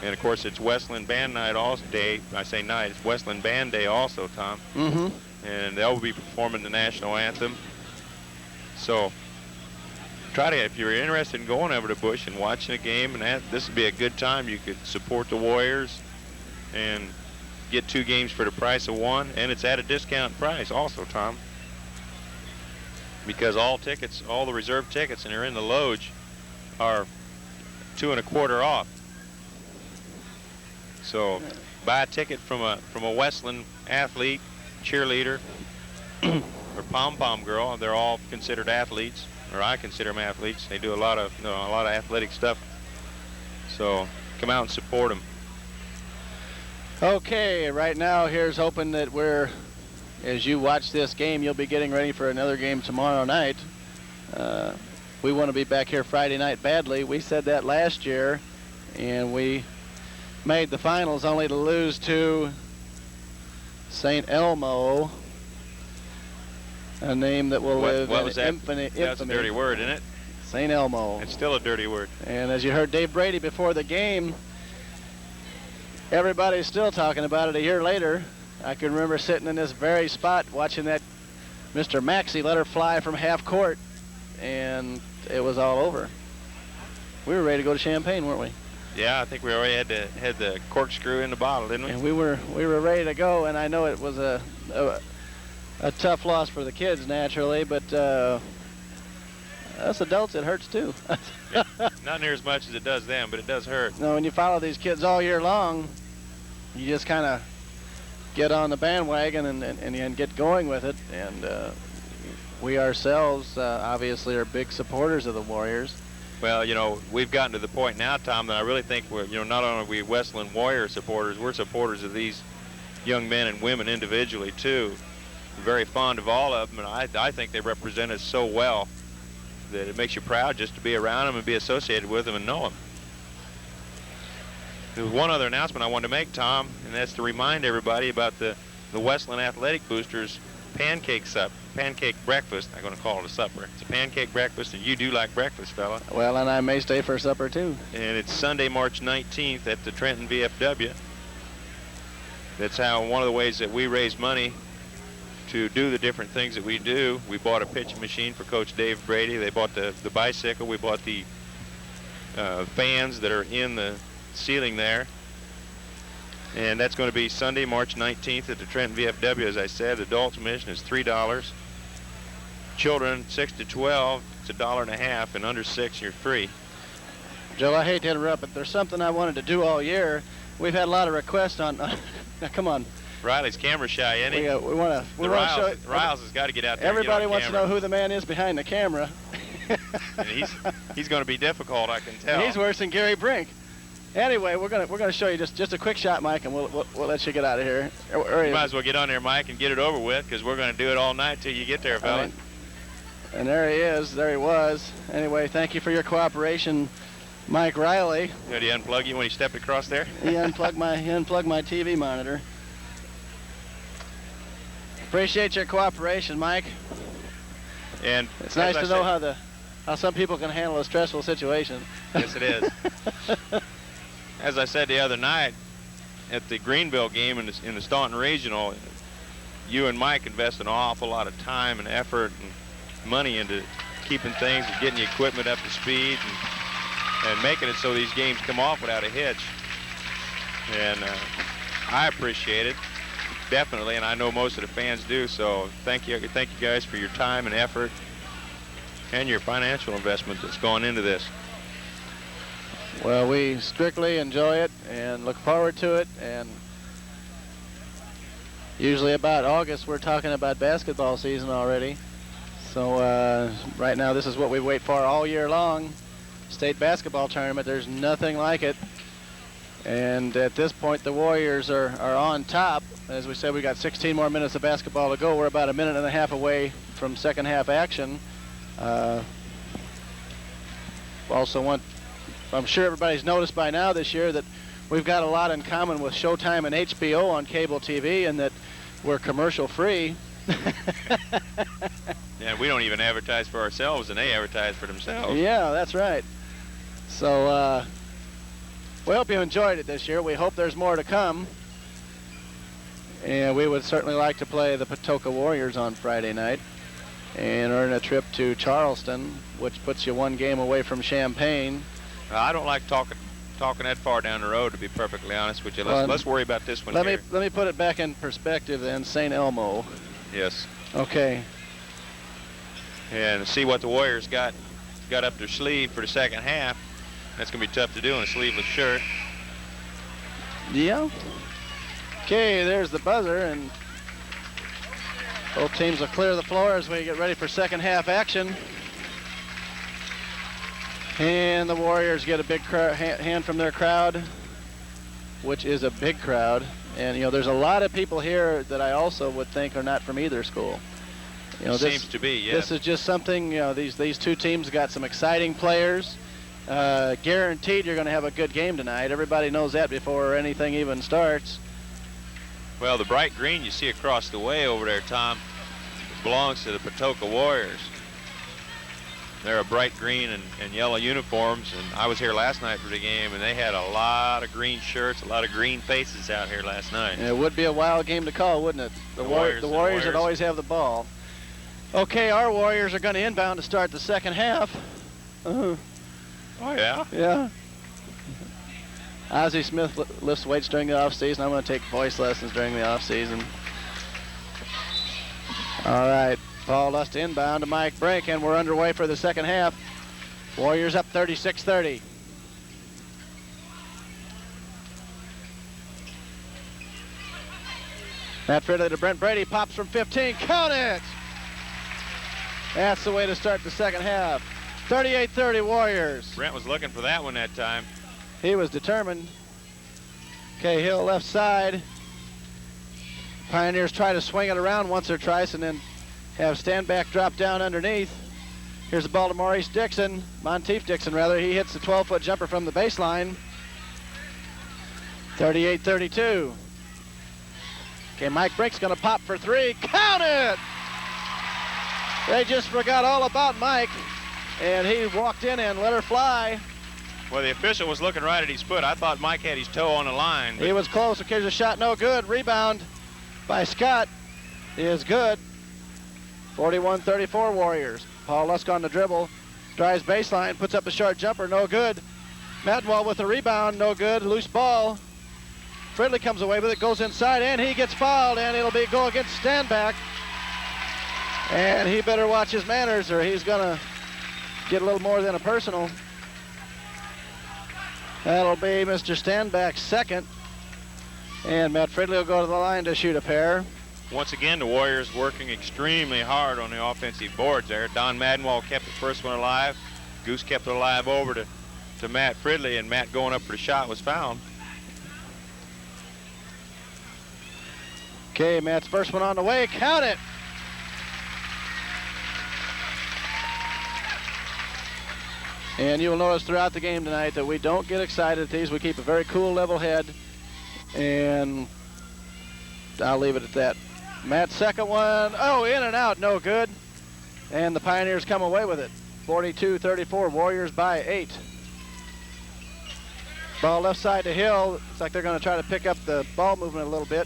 And of course, it's Wesclin Band Night day. I say night. It's Wesclin Band Day also, Tom. Mm-hmm. And they'll be performing the national anthem. So if you're interested in going over to Busch and watching a game, and this would be a good time. You could support the Warriors and get 2 games for the price of 1, and it's at a discount price also, Tom. Because all the reserve tickets, and they're in the Loge, are 2 1/4 off. So buy a ticket from a Wesclin athlete, cheerleader, or pom-pom girl. They're all considered athletes, or I consider them athletes. They do a lot of athletic stuff. So come out and support them. Okay, right now here's hoping that as you watch this game, you'll be getting ready for another game tomorrow night. We want to be back here Friday night badly. We said that last year, and we made the finals only to lose to St. Elmo, a name that will live in infamy. That's a dirty word, isn't it? St. Elmo. It's still a dirty word. And as you heard Dave Brede before the game, everybody's still talking about it a year later. I can remember sitting in this very spot watching that Mr. Macke let her fly from half court, and it was all over. We were ready to go to Champaign, weren't we? Yeah, I think we already had the corkscrew in the bottle, didn't we? And we were ready to go, and I know it was a tough loss for the kids, naturally, but us adults, it hurts too. Yeah, not near as much as it does them, but it does hurt. No, when you follow these kids all year long, you just kind of get on the bandwagon and get going with it. And we ourselves, obviously, are big supporters of the Warriors. Well, you know, we've gotten to the point now, Tom, that I really think we're, not only are we Wesclin Warrior supporters, we're supporters of these young men and women individually, too. We're very fond of all of them, and I think they represent us so well that it makes you proud just to be around them and be associated with them and know them. There's one other announcement I wanted to make, Tom, and that's to remind everybody about the Wesclin Athletic Boosters pancake breakfast. I'm going to call it a supper. It's a pancake breakfast, and you do like breakfast, fella. Well, and I may stay for supper, too. And it's Sunday, March 19th at the Trenton VFW. That's one of the ways that we raise money to do the different things that we do. We bought a pitching machine for Coach Dave Brede. They bought the bicycle. We bought the fans that are in the ceiling there. And that's going to be Sunday, March 19th at the Trenton VFW. As I said, adult admission is $3. Children 6 to 12, it's $1.50, and under 6, you're free. Joe, I hate to interrupt, but there's something I wanted to do all year. We've had a lot of requests on. Now, come on. Riley's camera shy, isn't he? We want to show it. Riles has got to get out there. Everybody and get on wants camera. to know who the man is behind the camera. And he's going to be difficult, I can tell. And he's worse than Gary Brink. Anyway, we're gonna show you just a quick shot, Mike, and we'll let you get out of here. You might as well get on there, Mike, and get it over with, because we're going to do it all night till you get there, fella. And there he is. There he was. Anyway, thank you for your cooperation, Mike Riley. Did he unplug you when he stepped across there? He unplugged my TV monitor. Appreciate your cooperation, Mike. And it's nice to know how some people can handle a stressful situation. Yes, it is. as I said the other night at the Greenville game in the Staunton Regional, you and Mike invested an awful lot of time and effort and money into keeping things and getting the equipment up to speed and making it so these games come off without a hitch. And I appreciate it, definitely, and I know most of the fans do. So thank you guys for your time and effort and your financial investment that's going into this. Well, we strictly enjoy it and look forward to it, and usually about August we're talking about basketball season already. So right now this is what we wait for all year long. State basketball tournament, there's nothing like it. And at this point the Warriors are on top. As we said, we got 16 more minutes of basketball to go. We're about a minute and a half away from second half action. I'm sure everybody's noticed by now this year that we've got a lot in common with Showtime and HBO on cable TV, and that we're commercial free. Yeah, we don't even advertise for ourselves, and they advertise for themselves. Yeah, that's right. So we hope you enjoyed it this year. We hope there's more to come. And we would certainly like to play the Patoka Warriors on Friday night and earn a trip to Charleston, which puts you one game away from Champaign. I don't like talking that far down the road, to be perfectly honest with you. Let's worry about this one here. Let me put it back in perspective then. St. Elmo. Yes. Okay. And see what the Warriors got up their sleeve for the second half. That's going to be tough to do in a sleeveless shirt. Yeah. Okay, there's the buzzer, and both teams will clear the floor as we get ready for second half action. And the Warriors get a big hand from their crowd, which is a big crowd. And, you know, there's a lot of people here that I also would think are not from either school. You know, Seems to be, yeah. This is just something, you know, these two teams got some exciting players. Guaranteed you're going to have a good game tonight. Everybody knows that before anything even starts. Well, the bright green you see across the way over there, Tom, belongs to the Patoka Warriors. They're a bright green and yellow uniforms, and I was here last night for the game, and they had a lot of green shirts, a lot of green faces out here last night. And it would be a wild game to call, wouldn't it? The Warriors would always have the ball. Okay, our Warriors are going to inbound to start the second half. Oh, yeah? Yeah. Ozzie Smith lifts weights during the off-season. I'm going to take voice lessons during the off-season. All right. Paul Lust inbound to Mike Brink, and we're underway for the second half. Warriors up 36-30. Matt Fridley to Brent Brede, pops from 15, count it! That's the way to start the second half. 38-30 Warriors. Brent was looking for that one that time. He was determined. Cahill left side. Pioneers try to swing it around once or twice and then have Standback drop down underneath. Here's the ball to Maurice Dixon, Monteith Dixon rather. He hits the 12-foot jumper from the baseline. 38-32. Okay, Mike Brink's gonna pop for three. Count it! They just forgot all about Mike, and he walked in and let her fly. Well, the official was looking right at his foot. I thought Mike had his toe on the line. He was close. Okay, here's a shot, no good. Rebound by Scott is good. 41-34 Warriors. Paul Lusk on the dribble, drives baseline, puts up a short jumper, no good. Madenwald with the rebound, no good. Loose ball. Fridley comes away with it, goes inside, and he gets fouled, and it'll be go against Standback. And he better watch his manners, or he's gonna get a little more than a personal. That'll be Mr. Standback's second. And Matt Fridley will go to the line to shoot a pair. Once again, the Warriors working extremely hard on the offensive boards there. Don Madenwald kept the first one alive. Goose kept it alive over to Matt Fridley, and Matt going up for the shot was fouled. Okay, Matt's first one on the way. Count it! And you'll notice throughout the game tonight that we don't get excited at these. We keep a very cool, level head, and I'll leave it at that. Matt's second one, oh, in and out, no good. And the Pioneers come away with it. 42-34, Warriors by 8. Ball left side to Hill. Looks like they're going to try to pick up the ball movement a little bit.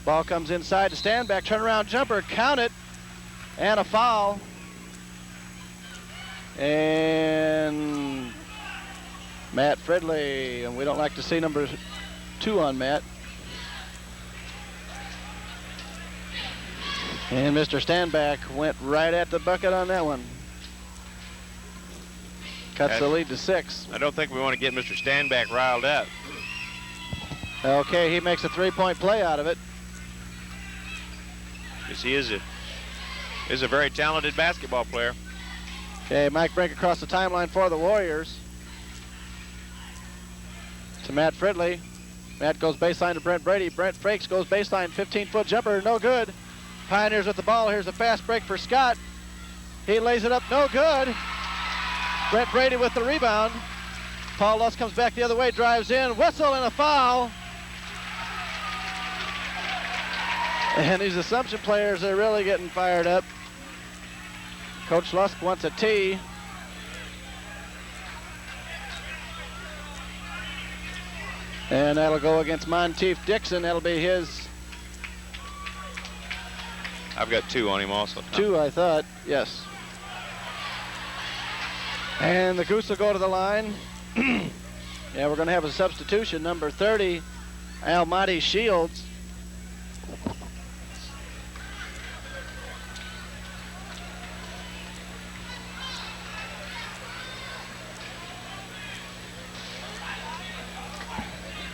Ball comes inside to Standback. Turnaround jumper. Count it. And a foul. And Matt Fridley. And we don't like to see number 2 on Matt. And Mr. Standback went right at the bucket on that one. Cuts the lead to 6. I don't think we want to get Mr. Standback riled up. Okay, he makes a 3-point play out of it. Because he is a very talented basketball player. Okay, Mike Brink across the timeline for the Warriors. To Matt Fridley. Matt goes baseline to Brent Brede. Brent fakes, goes baseline, 15-foot jumper, no good. Pioneers with the ball. Here's a fast break for Scott. He lays it up, no good. Brent Brede with the rebound. Paul Lusk comes back the other way, drives in, whistle and a foul. And these Assumption players are really getting fired up. Coach Lusk wants a tee. And that'll go against Monteith Dixon. That'll be his. I've got 2 on him also, Tom. 2, I thought, yes. And the Goose will go to the line. Yeah, we're going to have a substitution. Number 30, Almighty Shields.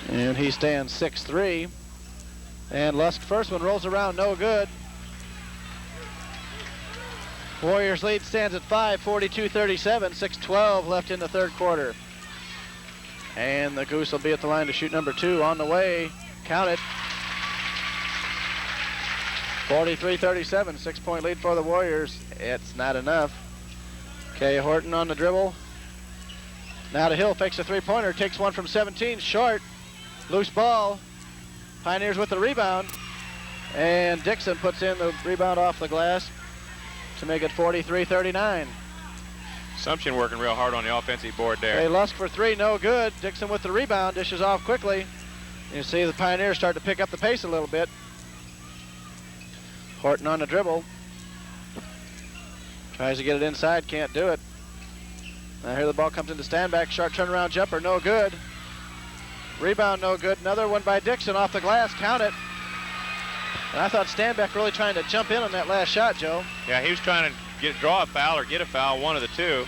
And he stands 6'3". And Lusk first one rolls around, no good. Warriors lead stands at 5, 42-37, 6:12 left in the third quarter. And the Goose will be at the line to shoot number 2 on the way. Count it. 43-37, 6-point lead for the Warriors. It's not enough. Okay, Horton on the dribble. Now to Hill, fakes a 3-pointer, takes one from 17, short. Loose ball. Pioneers with the rebound. And Dixon puts in the rebound off the glass to make it 43-39. Assumption working real hard on the offensive board there. Okay, Lusk for 3, no good. Dixon with the rebound, dishes off quickly. You see the Pioneers start to pick up the pace a little bit. Horton on the dribble. Tries to get it inside, can't do it. Now here the ball comes into Standback, sharp turnaround jumper, no good. Rebound, no good. Another one by Dixon off the glass, count it. And I thought Standback really trying to jump in on that last shot, Joe. Yeah, he was trying to draw a foul or get a foul, one of the 2.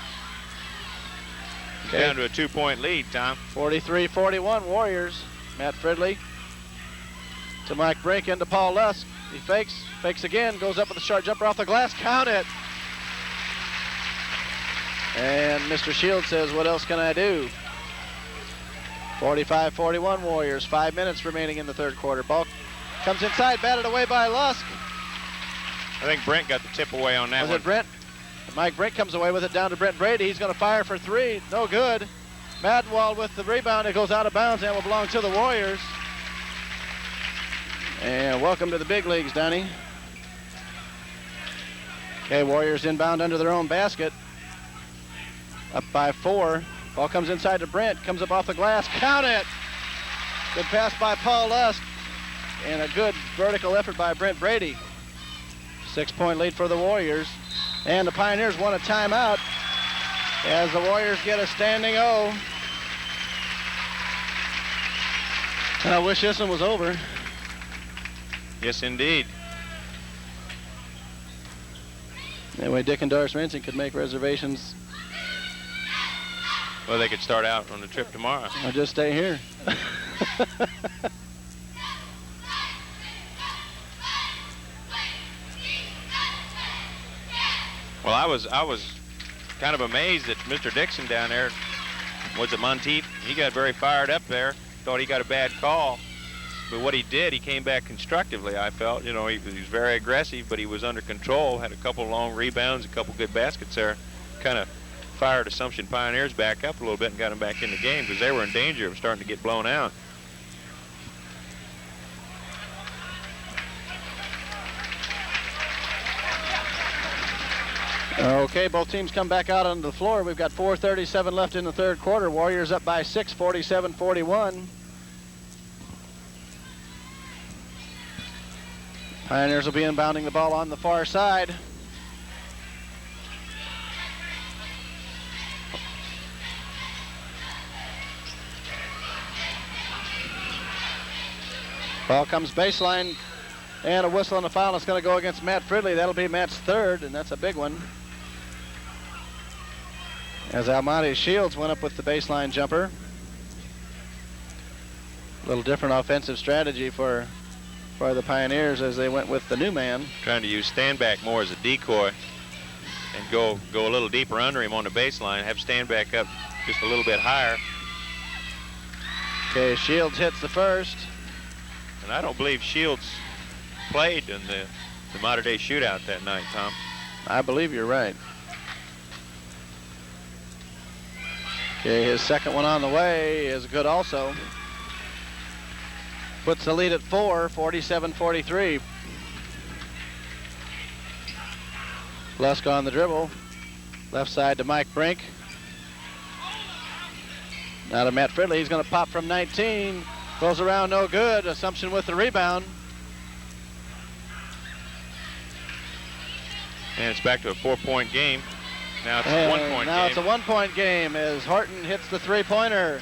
Okay. Down to a 2-point lead, Tom. 43-41 Warriors. Matt Fridley to Mike Brink into Paul Lusk. He fakes again, goes up with a short jumper off the glass, count it. And Mr. Shields says, what else can I do? 45-41 Warriors, 5 minutes remaining in the third quarter. Ball comes inside, batted away by Lusk. I think Brent got the tip away on that one. Was it Brent? Mike Brink comes away with it down to Brent Brede. He's going to fire for 3, no good. Madenwald with the rebound, it goes out of bounds and will belong to the Warriors. And welcome to the big leagues, Donny. Okay, Warriors inbound under their own basket. Up by 4. Ball comes inside to Brent, comes up off the glass, count it! Good pass by Paul Lusk, and a good vertical effort by Brent Brede. 6-point lead for the Warriors. And the Pioneers want a timeout as the Warriors get a standing O. And I wish this one was over. Yes, indeed. Anyway, Dick and Doris Rinsing could make reservations. Well, they could start out on the trip tomorrow. Or just stay here. Well, I was kind of amazed that Mr. Dixon down there, was it Monteith? He got very fired up there. Thought he got a bad call. But what he did, he came back constructively, I felt. You know, he was very aggressive, but he was under control, had a couple long rebounds, a couple good baskets there. Kind of fired Assumption Pioneers back up a little bit and got them back in the game because they were in danger of starting to get blown out. Okay, both teams come back out onto the floor. We've got 4:37 left in the third quarter. Warriors up by 6, 47-41. Pioneers will be inbounding the ball on the far side. Ball comes baseline, and a whistle and a foul. It's going to go against Matt Fridley. That'll be Matt's third, and that's a big one. As Almonte Shields went up with the baseline jumper. A little different offensive strategy for the Pioneers as they went with the new man. Trying to use stand back more as a decoy and go a little deeper under him on the baseline, have stand back up just a little bit higher. Okay, Shields hits the first. And I don't believe Shields played in the Mater Dei shootout that night, Tom. I believe you're right. Okay, his second one on the way is good also. Puts the lead at 4, 47-43. Lusk on the dribble. Left side to Mike Brink. Now to Matt Fridley. He's going to pop from 19. Goes around, no good. Assumption with the rebound. And it's back to a 4-point game. Now it's a 1-point game. Now it's a 1-point game as Horton hits the three-pointer.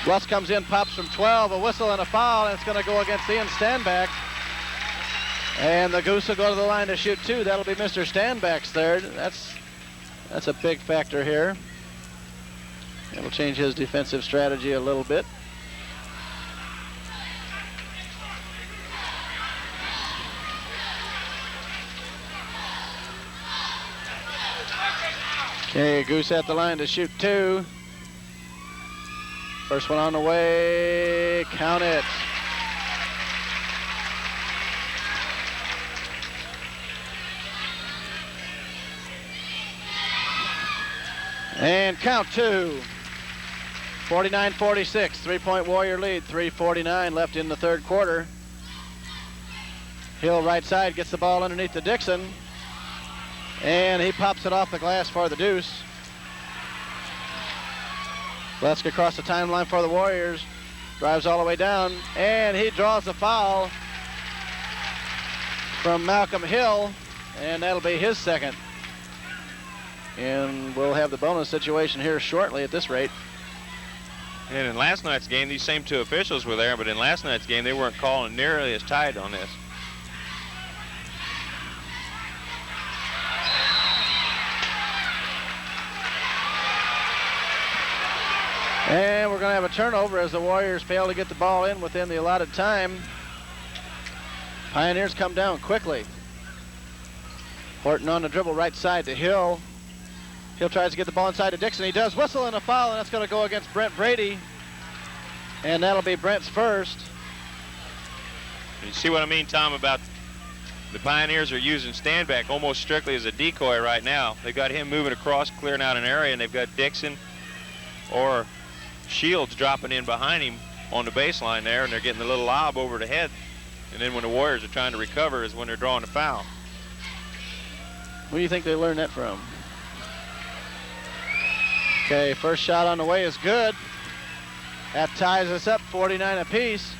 Lusk comes in, pops from 12, a whistle and a foul, and it's going to go against Ian Standback. And the Goose will go to the line to shoot 2. That'll be Mr. Standback's third. That's a big factor here. It'll change his defensive strategy a little bit. Okay, Goose at the line to shoot 2. First one on the way, count it. And count 2. 49-46, 3-point Warrior lead, 3:49 left in the third quarter. Hill right side gets the ball underneath the Dixon. And he pops it off the glass for the deuce. Lusk across the timeline for the Warriors. Drives all the way down, and he draws the foul from Malcolm Hill, and that'll be his second. And we'll have the bonus situation here shortly at this rate. And in last night's game, these same 2 officials were there, but in last night's game, they weren't calling nearly as tight on this. And we're going to have a turnover as the Warriors fail to get the ball in within the allotted time. Pioneers come down quickly. Horton on the dribble right side to Hill. Hill tries to get the ball inside to Dixon. He does. Whistle and a foul, and that's going to go against Brent Brede. And that'll be Brent's first. You see what I mean, Tom, about the Pioneers are using Standback almost strictly as a decoy right now. They've got him moving across, clearing out an area, and they've got Dixon or Shields dropping in behind him on the baseline there, and they're getting a little lob over the head. And then when the Warriors are trying to recover is when they're drawing the foul. Where do you think they learned that from? Okay, first shot on the way is good. That ties us up 49 apiece.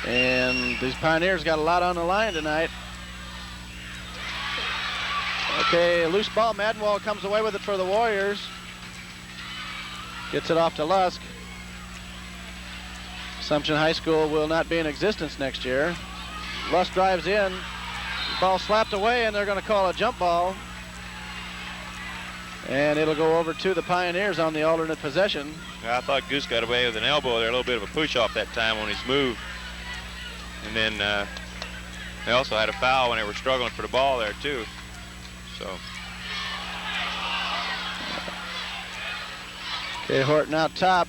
And these Pioneers got a lot on the line tonight. Okay, loose ball. Madenwald comes away with it for the Warriors. Gets it off to Lusk. Assumption High School will not be in existence next year. Lusk drives in. Ball slapped away, and they're going to call a jump ball. And it'll go over to the Pioneers on the alternate possession. I thought Goose got away with an elbow there, a little bit of a push off that time on his move. And then they also had a foul when they were struggling for the ball there too. So. Okay, Horton out top.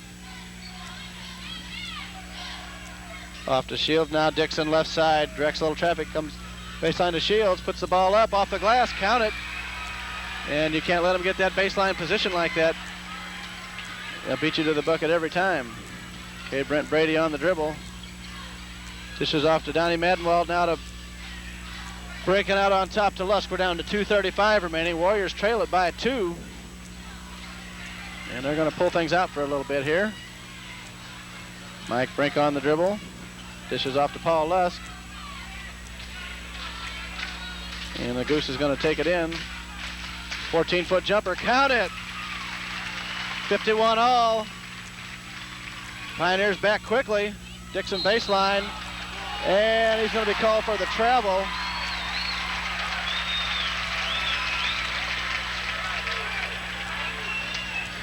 Off to Shields now. Dixon left side. Directs a little traffic. Comes baseline to Shields. Puts the ball up off the glass. Count it. And you can't let him get that baseline position like that. They'll beat you to the bucket every time. Okay, Brent Brede on the dribble. Dishes off to Donny Madenwald, now to breaking out on top to Lusk. We're down to 2:35 remaining. Warriors trail it by 2. And they're going to pull things out for a little bit here. Brink on the dribble. Dishes off to Paul Lusk. And the Goose is going to take it in. 14-foot jumper, count it. 51 all. Pioneers back quickly. Dixon baseline. And he's going to be called for the travel.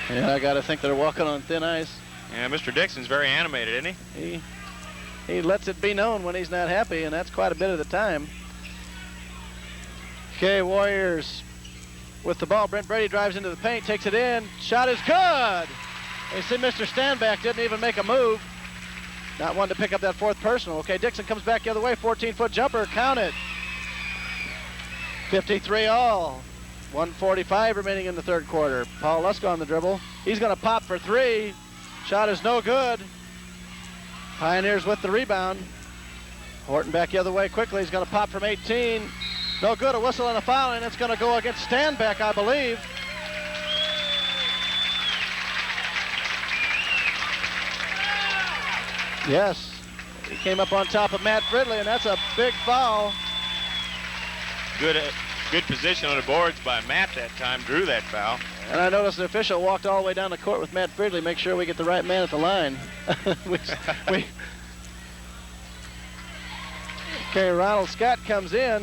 Yeah, I got to think they're walking on thin ice. Yeah, Mr. Dixon's very animated, isn't he? He lets it be known when he's not happy, and that's quite a bit of the time. Okay, Warriors with the ball. Brent Brede drives into the paint, takes it in. Shot is good. You see Mr. Standback didn't even make a move. Not one to pick up that 4th personal. Okay, Dixon comes back the other way. 14-foot jumper, count it. 53 all. 1:45 remaining in the 3rd quarter. Paul Lusk on the dribble. He's going to pop for 3. Shot is no good. Pioneers with the rebound. Horton back the other way quickly. He's going to pop from 18. No good. A whistle and a foul, and it's going to go against Standback, I believe. Yes. He came up on top of Matt Fridley, and that's a big foul. Good position on the boards by Matt that time, drew that foul. And I noticed the official walked all the way down the court with Matt Fridley, make sure we get the right man at the line. Okay, Ronald Scott comes in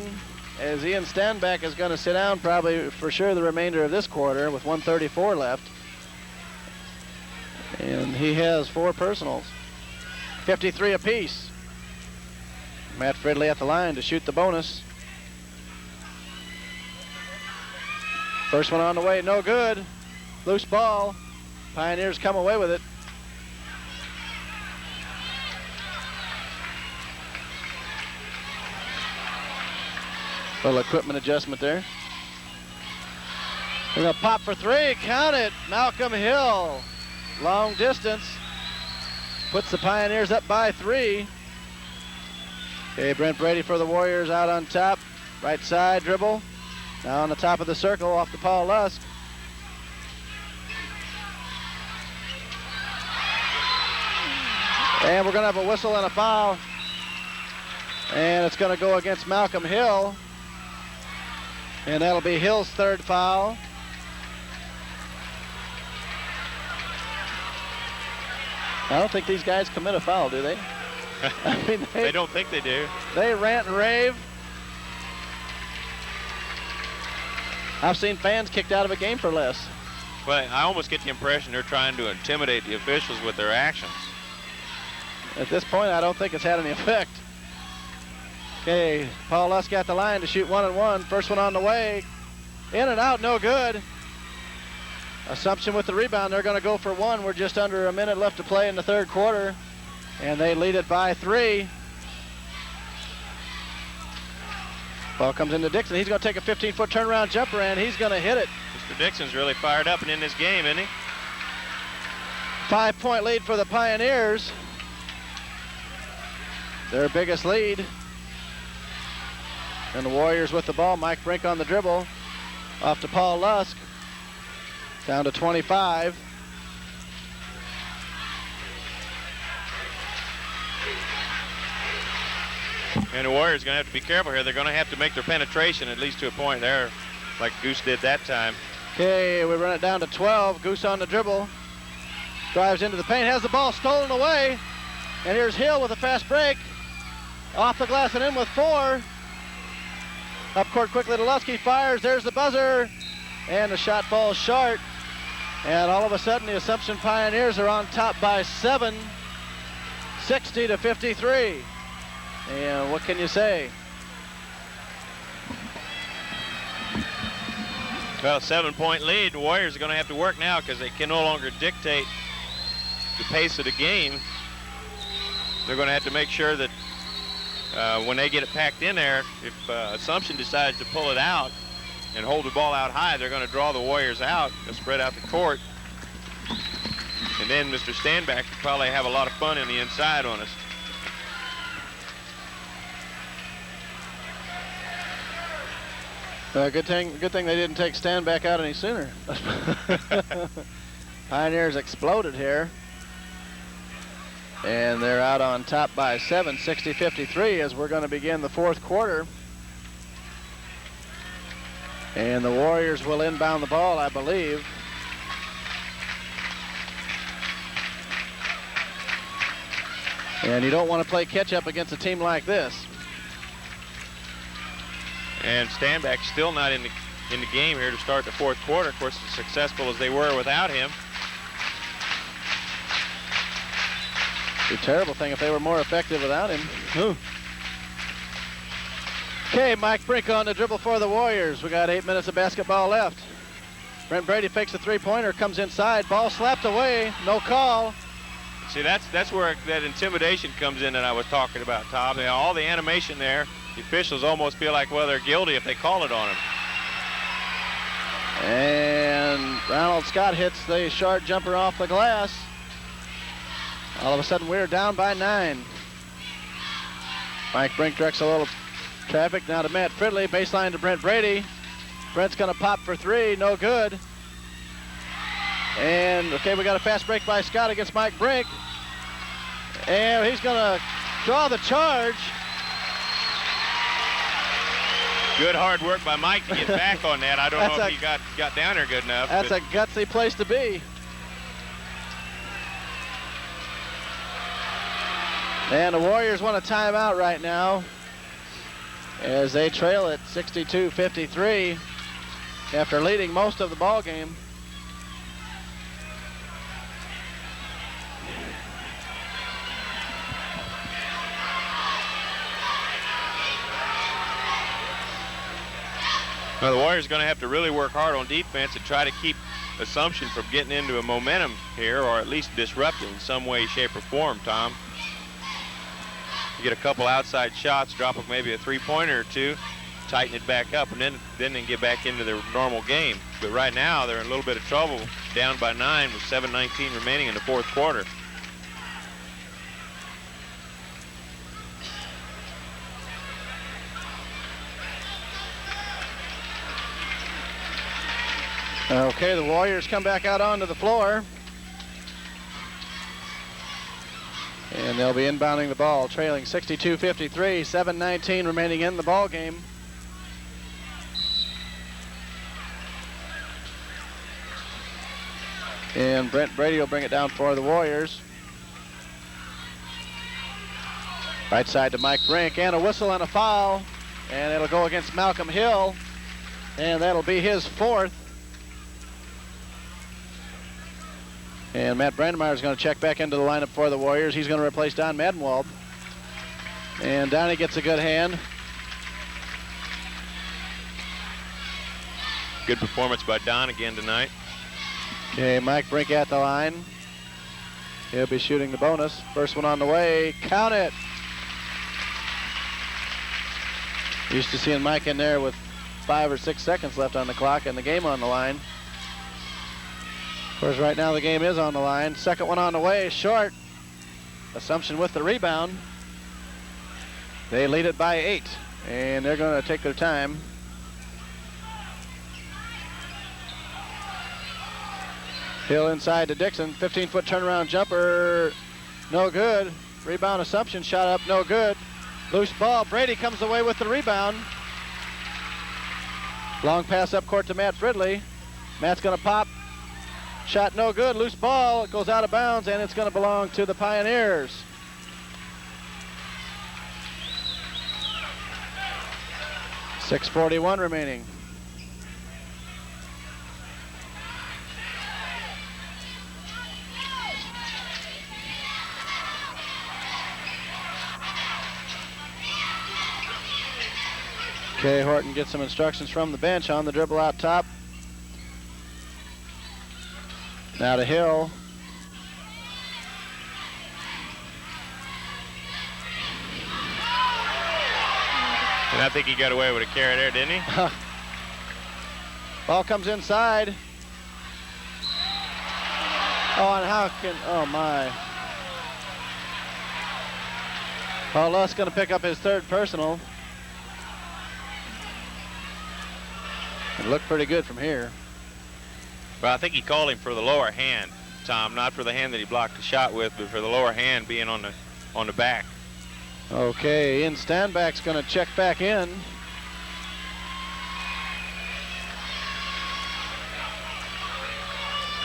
as Ian Standback is going to sit down probably for sure the remainder of this quarter with 1:34 left. And he has 4 personals. 53 apiece. Matt Fridley at the line to shoot the bonus. First one on the way, no good. Loose ball. Pioneers come away with it. Little equipment adjustment there. We're gonna pop for 3, count it. Malcolm Hill, long distance. Puts the Pioneers up by 3. Okay, Brent Brede for the Warriors out on top. Right side dribble. Now on the top of the circle off to Paul Lusk. And we're going to have a whistle and a foul. And it's going to go against Malcolm Hill. And that'll be Hill's 3rd foul. I don't think these guys commit a foul, do they? I mean, they don't think they do. They rant and rave. I've seen fans kicked out of a game for less. Well, I almost get the impression they're trying to intimidate the officials with their actions. At this point, I don't think it's had any effect. Okay, Paul Lusk got the line to shoot 1-and-1. First one on the way. In and out, no good. Assumption with the rebound. They're going to go for 1. We're just under a minute left to play in the 3rd quarter. And they lead it by 3. Ball comes into Dixon. He's going to take a 15-foot turnaround jumper, and he's going to hit it. Mr. Dixon's really fired up and in this game, isn't he? 5-point lead for the Pioneers. Their biggest lead. And the Warriors with the ball. Mike Brink on the dribble. Off to Paul Lusk. Down to 25. And the Warriors are going to have to be careful here. They're going to have to make their penetration at least to a point there, like Goose did that time. Okay, we run it down to 12. Goose on the dribble. Drives into the paint, has the ball stolen away. And here's Hill with a fast break. Off the glass and in with 4. Up court quickly to Lusk. He fires. There's the buzzer. And the shot falls short. And all of a sudden, the Assumption Pioneers are on top by 7. 60-53. And what can you say? Well, 7-point lead. The Warriors are going to have to work now because they can no longer dictate the pace of the game. They're going to have to make sure that when they get it packed in there, if Assumption decides to pull it out and hold the ball out high, they're going to draw the Warriors out and spread out the court. And then Mr. Standback will probably have a lot of fun in the inside on us. Good thing they didn't take Stan back out any sooner. Pioneers exploded here. And they're out on top by 7, 60-53, as we're going to begin the fourth quarter. And the Warriors will inbound the ball, I believe. And you don't want to play catch-up against a team like this. And Stanback's still not in the game here to start the fourth quarter. Of course, as successful as they were without him. Be a terrible thing if they were more effective without him. Ooh. Okay, Mike Brink on the dribble for the Warriors. We got 8 minutes of basketball left. Brent Brede fakes a three-pointer, comes inside, ball slapped away, no call. See, that's where that intimidation comes in that I was talking about, Tom. You know, all the animation there, the officials almost feel like, well, they're guilty if they call it on him. And Ronald Scott hits the short jumper off the glass. All of a sudden, we're down by 9. Mike Brink directs a little traffic now to Matt Fridley. Baseline to Brent Brede. Brent's going to pop for 3. No good. And, okay, we got a fast break by Scott against Mike Brink. And he's going to draw the charge. Good hard work by Mike to get back on that. I don't know if he got down there good enough. That's a gutsy place to be. And the Warriors want a timeout right now as they trail it 62-53 after leading most of the ball game. Well, the Warriors are going to have to really work hard on defense and try to keep Assumption from getting into a momentum here, or at least disrupt it in some way, shape, or form, Tom. You get a couple outside shots, drop up maybe a three-pointer or two, tighten it back up, and then they get back into their normal game. But right now, they're in a little bit of trouble, down by 9 with 7:19 remaining in the fourth quarter. Okay, the Warriors come back out onto the floor. And they'll be inbounding the ball, trailing 62-53, 7:19 remaining in the ball game. And Brent Brede will bring it down for the Warriors. Right side to Mike Brink, and a whistle and a foul. And it'll go against Malcolm Hill. And that'll be his fourth. And Matt Brandmeyer is going to check back into the lineup for the Warriors. He's going to replace Donny Madenwald. And Donny gets a good hand. Good performance by Don again tonight. Okay, Mike Brink at the line. He'll be shooting the bonus. First one on the way. Count it. Used to seeing Mike in there with 5 or 6 seconds left on the clock and the game on the line. Of course, right now the game is on the line. Second one on the way, short. Assumption with the rebound. They lead it by 8, and they're going to take their time. Hill inside to Dixon, 15-foot turnaround jumper, no good. Rebound Assumption, shot up, no good. Loose ball, Brede comes away with the rebound. Long pass up court to Matt Fridley. Matt's going to pop. Shot no good, loose ball, it goes out of bounds, and it's going to belong to the Pioneers. .641 remaining. Okay, Horton gets some instructions from the bench on the dribble out top. Now to Hill. And I think he got away with a carry there, didn't he? Ball comes inside. Oh, and how can, oh my. Oh, Lusk going to pick up his third personal. It looked pretty good from here. Well, I think he called him for the lower hand, Tom, not for the hand that he blocked the shot with, but for the lower hand being on the back. Okay, Ian Stanback's going to check back in.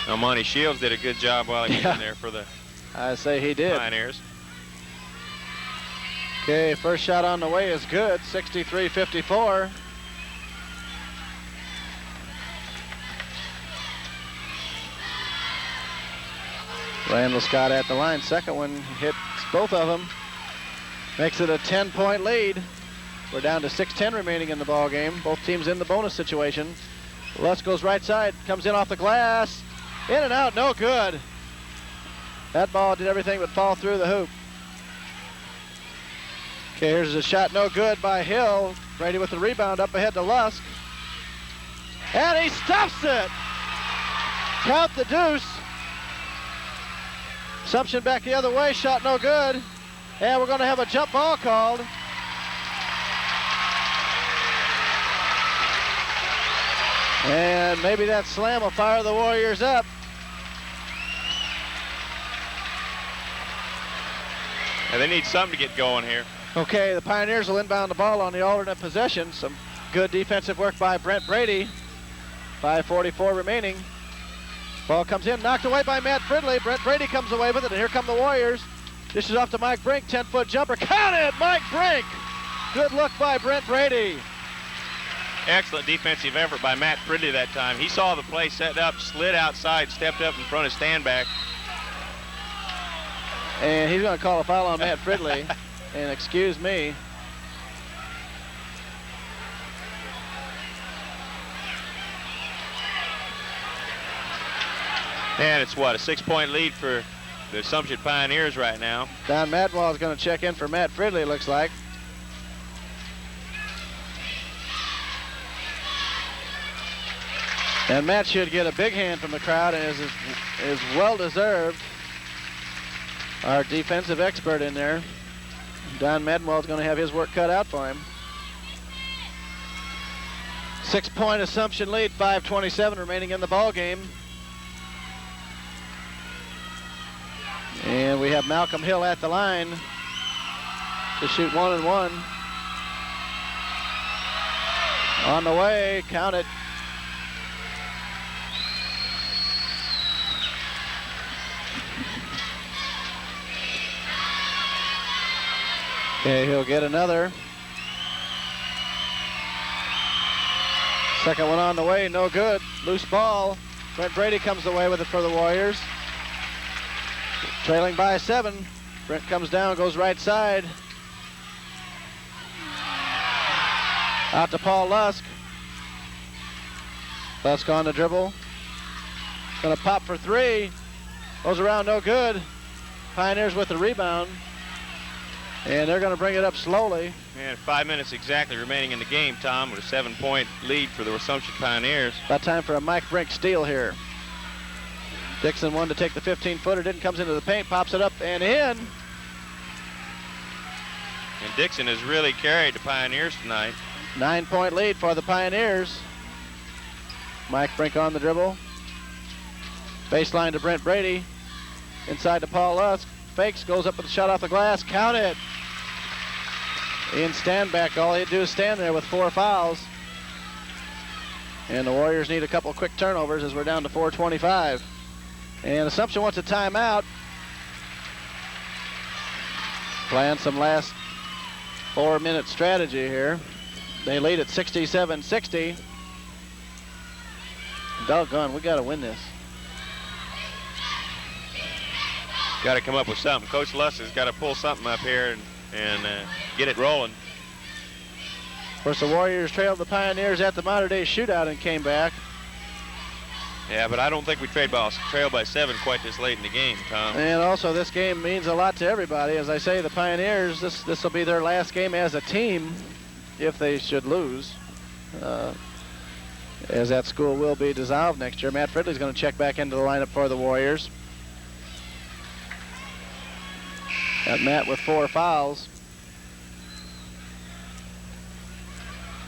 Now, Monty Shields did a good job while he was in there for the I say he did. Pioneers. Okay, first shot on the way is good, 63-54. Randall Scott at the line. Second one hits both of them. Makes it a 10-point lead. We're down to 6:10 remaining in the ball game. Both teams in the bonus situation. Lusk goes right side, comes in off the glass. In and out, no good. That ball did everything but fall through the hoop. Okay, here's a shot, no good by Hill. Brede with the rebound up ahead to Lusk. And he stuffs it. Count the deuce. Assumption back the other way, shot no good. And we're going to have a jump ball called. And maybe that slam will fire the Warriors up. And they need something to get going here. Okay, the Pioneers will inbound the ball on the alternate possession. Some good defensive work by Brent Brede. 5:44 remaining. Ball comes in, knocked away by Matt Fridley. Brent Brede comes away with it, and here come the Warriors. This is off to Mike Brink, 10-foot jumper. Count it, Mike Brink! Good look by Brent Brede. Excellent defensive effort by Matt Fridley that time. He saw the play set up, slid outside, stepped up in front of Stanback. And he's going to call a foul on Matt Fridley. And excuse me. And it's what, a 6-point lead for the Assumption Pioneers right now. Don Madenwald is going to check in for Matt Fridley, looks like. And Matt should get a big hand from the crowd and is well deserved. Our defensive expert in there. Don Madenwald's going to have his work cut out for him. 6-point Assumption lead, 5:27 remaining in the ball game. And we have Malcolm Hill at the line to shoot 1 and 1. On the way, count it. Okay, he'll get another. Second one on the way, no good. Loose ball. Brent Brede comes away with it for the Warriors. Trailing by 7. Brent comes down, goes right side. Out to Paul Lusk. Lusk on the dribble. Gonna pop for 3. Goes around, no good. Pioneers with the rebound. And they're gonna bring it up slowly. And 5 minutes exactly remaining in the game, Tom, with a 7-point lead for the Assumption Pioneers. About time for a Mike Brink steal here. Dixon wanted to take the 15-footer, didn't, comes into the paint, pops it up and in. And Dixon has really carried the Pioneers tonight. 9-point lead for the Pioneers. Mike Brink on the dribble. Baseline to Brent Brede. Inside to Paul Lusk. Fakes, goes up with a shot off the glass. Count it. Ian Stanback, all he'd do is stand there with 4 fouls. And the Warriors need a couple quick turnovers as we're down to 4:25. And Assumption wants a timeout. Playing some last 4-minute strategy here. They lead at 67-60. Doggone, we got to win this. Got to come up with something. Coach Lusk has got to pull something up here and get it rolling. Of course, the Warriors trailed the Pioneers at the Modern Day Shootout and came back. Yeah, but I don't think we trailed by 7 quite this late in the game, Tom. And also, this game means a lot to everybody. As I say, the Pioneers, this will be their last game as a team if they should lose. As that school will be dissolved next year. Matt Fridley's going to check back into the lineup for the Warriors. Got Matt with 4 fouls.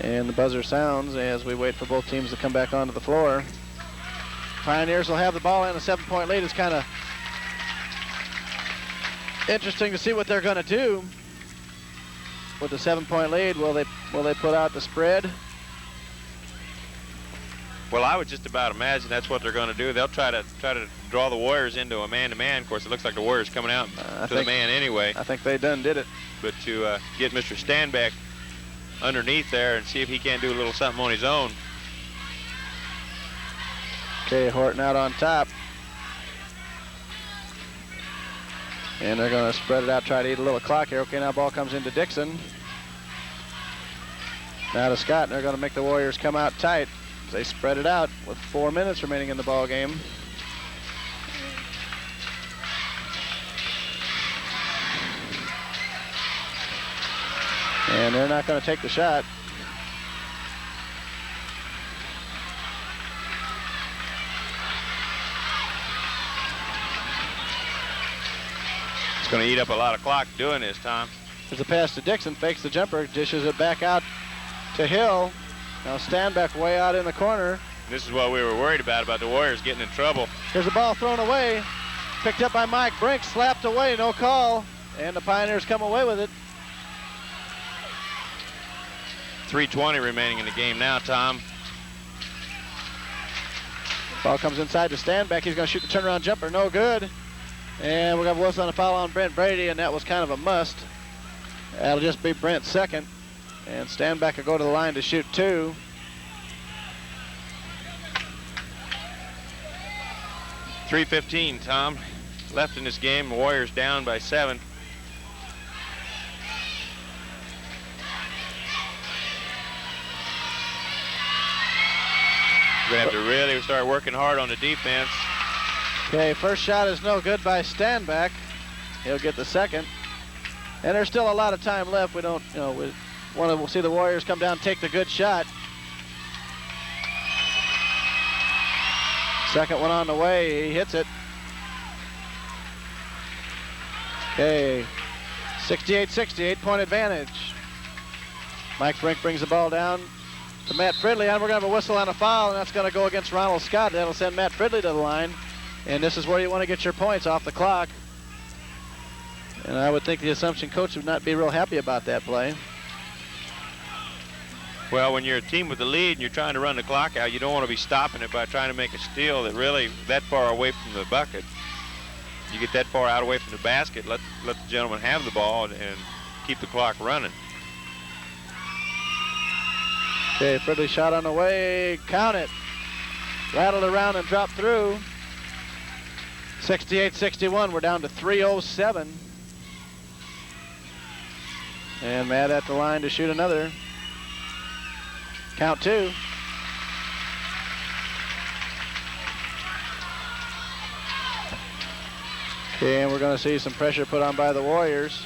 And the buzzer sounds as we wait for both teams to come back onto the floor. Pioneers will have the ball, and a 7-point lead. Is kind of interesting to see what they're going to do with the 7-point lead. Will they put out the spread? Well, I would just about imagine that's what they're going to do. They'll try to draw the Warriors into a man-to-man. Of course, it looks like the Warriors coming out to the man anyway. I think they done did it. But to get Mr. Standback underneath there and see if he can't do a little something on his own. Okay, Horton out on top. And they're going to spread it out, try to eat a little clock here. Okay, now ball comes into Dixon. Now to Scott, and they're going to make the Warriors come out tight. They spread it out with 4 minutes remaining in the ball game. And they're not going to take the shot. It's going to eat up a lot of clock doing this, Tom. There's a pass to Dixon, fakes the jumper, dishes it back out to Hill. Now Standback way out in the corner. This is what we were worried about the Warriors getting in trouble. Here's the ball thrown away. Picked up by Mike. Brink slapped away, no call. And the Pioneers come away with it. 3:20 remaining in the game now, Tom. Ball comes inside to Standback. He's going to shoot the turnaround jumper. No good. And we're going to whistle on a foul on Brent Brede, and that was kind of a must. That'll just be Brent's second. And Standback will go to the line to shoot 2. .315, Tom, left in this game. The Warriors down by 7. We're going to have to really start working hard on the defense. Okay, first shot is no good by Standback. He'll get the second. And there's still a lot of time left. We don't, we want to see the Warriors come down, take the good shot. Second one on the way, he hits it. Okay, 68-68, point advantage. Mike Brink brings the ball down to Matt Fridley, and we're going to have a whistle on a foul, and that's going to go against Ronald Scott. That'll send Matt Fridley to the line. And this is where you want to get your points off the clock. And I would think the Assumption coach would not be real happy about that play. Well, when you're a team with the lead and you're trying to run the clock out, you don't want to be stopping it by trying to make a steal that far away from the bucket. You get that far out away from the basket, let the gentleman have the ball and keep the clock running. Okay, Fridley shot on the way, count it. Rattled around and dropped through. 68-61, we're down to 3:07. And Matt at the line to shoot another. Count 2. Okay, and we're going to see some pressure put on by the Warriors.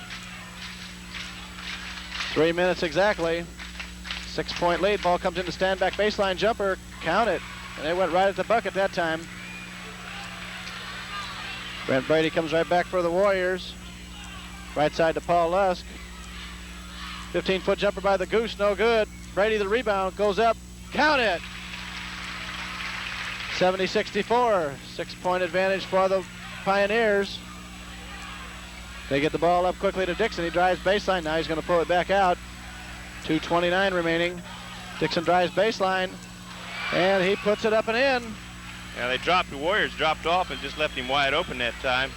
3 minutes exactly. 6-point lead. Ball comes into Standback baseline jumper. Count it. And they went right at the bucket that time. Brent Brede comes right back for the Warriors. Right side to Paul Lusk. 15-foot jumper by the Goose, no good. Brede the rebound, goes up, count it. 70-64, 6-point advantage for the Pioneers. They get the ball up quickly to Dixon. He drives baseline, now he's going to pull it back out. 2:29 remaining. Dixon drives baseline, and he puts it up and in. Yeah, the Warriors dropped off and just left him wide open that time.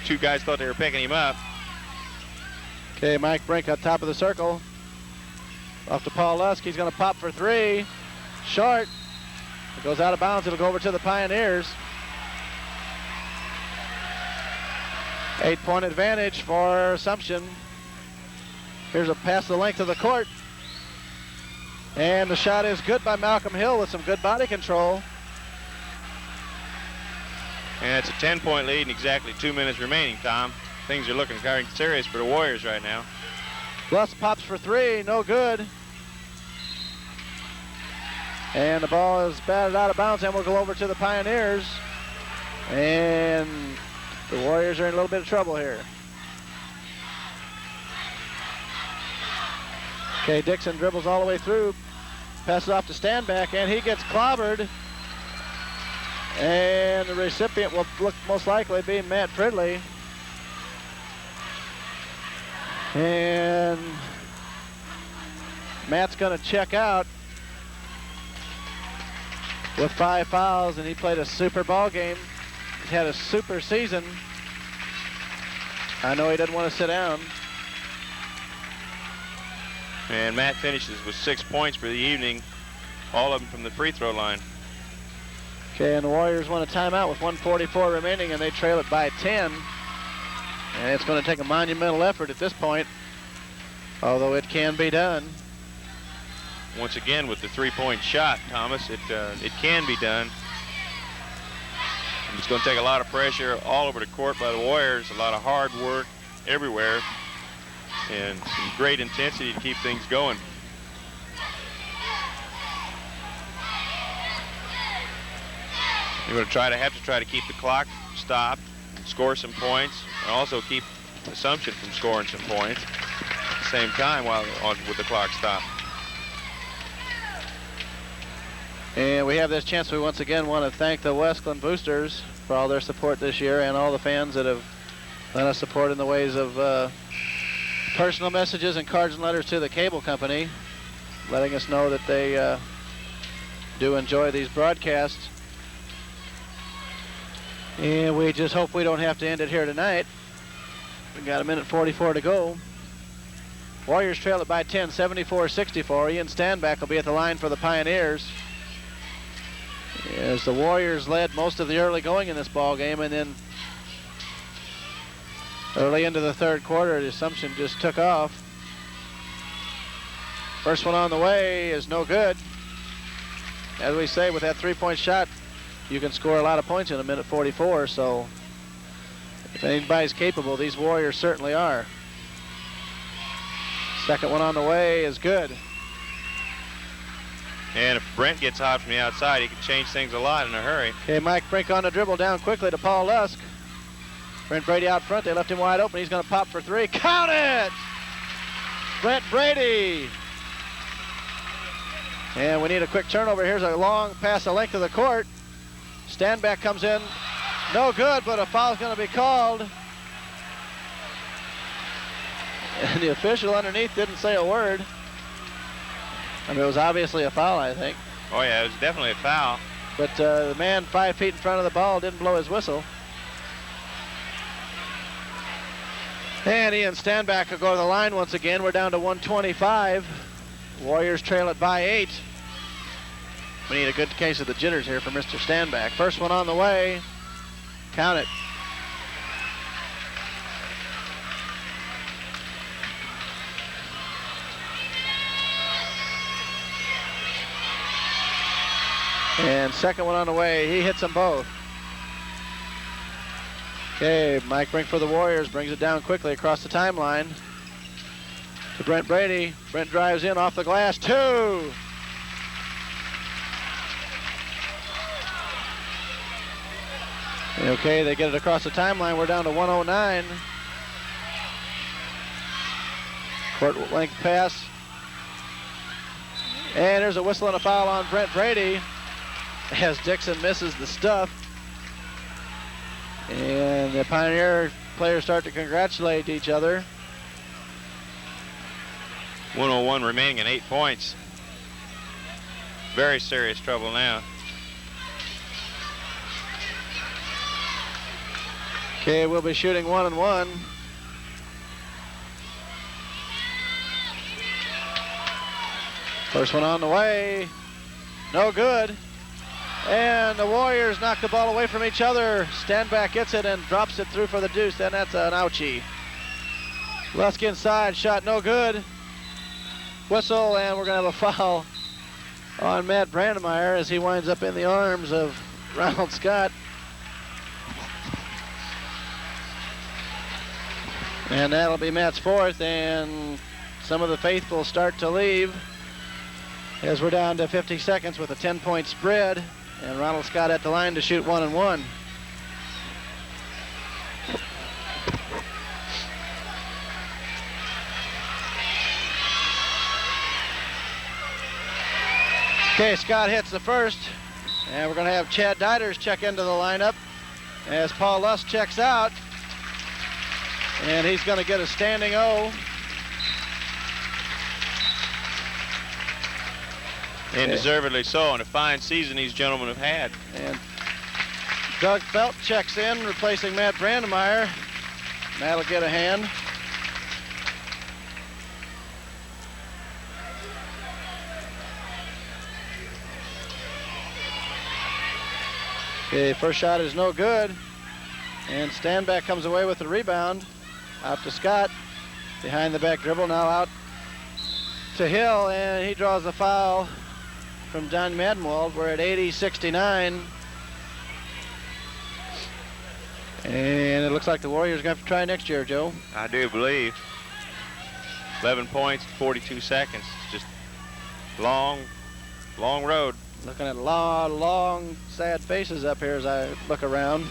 Two guys thought they were picking him up. Okay, Mike Brink on top of the circle. Off to Paul Lusk. He's going to pop for 3. Short. It goes out of bounds. It'll go over to the Pioneers. 8-point advantage for Assumption. Here's a pass the length of the court. And the shot is good by Malcolm Hill with some good body control. And it's a 10-point lead and exactly 2 minutes remaining, Tom. Things are looking kind of serious for the Warriors right now. Lusk pops for 3, no good. And the ball is batted out of bounds, and we'll go over to the Pioneers. And the Warriors are in a little bit of trouble here. Okay, Dixon dribbles all the way through, passes off to Standback, and he gets clobbered. And the recipient will look most likely be Matt Fridley. And Matt's going to check out with 5 fouls, and he played a super ball game. He's had a super season. I know he doesn't want to sit down. And Matt finishes with 6 points for the evening, all of them from the free throw line. Okay, and the Warriors want a timeout with 1:44 remaining, and they trail it by 10. And it's going to take a monumental effort at this point, although it can be done. Once again with the three-point shot, Thomas, it can be done. It's going to take a lot of pressure all over the court by the Warriors, a lot of hard work everywhere, and some great intensity to keep things going. You're going to have to try to keep the clock stopped, score some points, and also keep Assumption from scoring some points at the same time with the clock stopped. And we have this chance. We once again want to thank the Wesclin boosters for all their support this year, and all the fans that have lent us support in the ways of personal messages and cards and letters to the cable company, letting us know that they do enjoy these broadcasts. And we just hope we don't have to end it here tonight. We've got 1:44 to go. Warriors trail it by 10, 74-64. Ian Standback will be at the line for the Pioneers, as the Warriors led most of the early going in this ball game, and then early into the third quarter, the Assumption just took off. First one on the way is no good. As we say, with that three-point shot, you can score a lot of points in 1:44, so if anybody's capable, these Warriors certainly are. Second one on the way is good. And if Brent gets hot from the outside, he can change things a lot in a hurry. Okay, Mike Brink on the dribble down quickly to Paul Lusk. Brent Brede out front. They left him wide open. He's going to pop for three. Count it! Brent Brede. And we need a quick turnover. Here's a long pass the length of the court. Standback comes in. No good, but a foul's going to be called. And the official underneath didn't say a word. I mean, it was obviously a foul, I think. Oh, yeah, it was definitely a foul. But the man 5 feet in front of the ball didn't blow his whistle. And Ian Standback will go to the line once again. We're down to 125. Warriors trail it by 8. We need a good case of the jitters here for Mr. Standback. First one on the way. Count it. And second one on the way. He hits them both. Okay, Mike Brink for the Warriors brings it down quickly across the timeline to Brent Brede. Brent drives in off the glass. 2. Okay, they get it across the timeline. We're down to 109. Court length pass. And there's a whistle and a foul on Brent Brede as Dixon misses the stuff. And the Pioneer players start to congratulate each other. 101 remaining and 8 points. Very serious trouble now. Okay, we'll be shooting 1 and 1. First one on the way. No good. And the Warriors knock the ball away from each other. Standback gets it and drops it through for the deuce, and that's an ouchie. Lusk inside, shot no good. Whistle, and we're going to have a foul on Matt Brandmeyer as he winds up in the arms of Ronald Scott. And that'll be Matt's fourth, and some of the faithful start to leave as we're down to 50 seconds with a 10-point spread, and Ronald Scott at the line to shoot 1 and 1. Okay, Scott hits the first, and we're going to have Chad Deiters check into the lineup as Paul Lusk checks out, and he's going to get a standing O. And deservedly so, and a fine season these gentlemen have had. And Doug Feldt checks in, replacing Matt Brandmeyer. That'll get a hand. Okay, first shot is no good. And Stanback comes away with the rebound. Out to Scott. Behind the back dribble, now out to Hill, and he draws the foul from Donny Madenwald. We're at 80-69. And it looks like the Warriors are going to have to try next year, Joe. I do believe. 11 points, 42 seconds. Just long road. Looking at a lot of long, sad faces up here as I look around.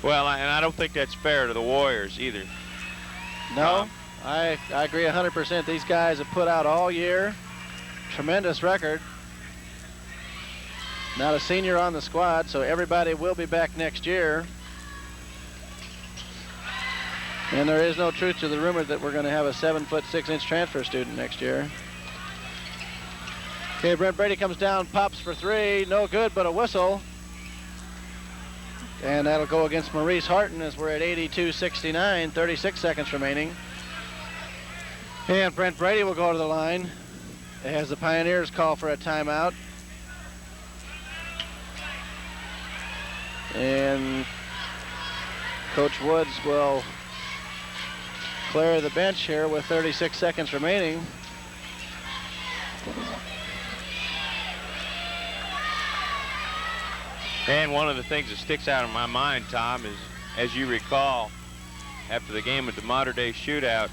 Well, and I don't think that's fair to the Warriors either. No, I agree 100%. These guys have put out all year. Tremendous record. Not a senior on the squad, so everybody will be back next year. And there is no truth to the rumor that we're going to have a 7'6" transfer student next year. Okay, Brent Brede comes down, pops for three. No good, but a whistle. And that'll go against Maurice Harton as we're at 82-69, 36 seconds remaining. And Brent Brede will go to the line as the Pioneers call for a timeout. And Coach Woods will clear the bench here with 36 seconds remaining. And one of the things that sticks out in my mind, Tom, is, as you recall, after the game at the Modern Day Shootout,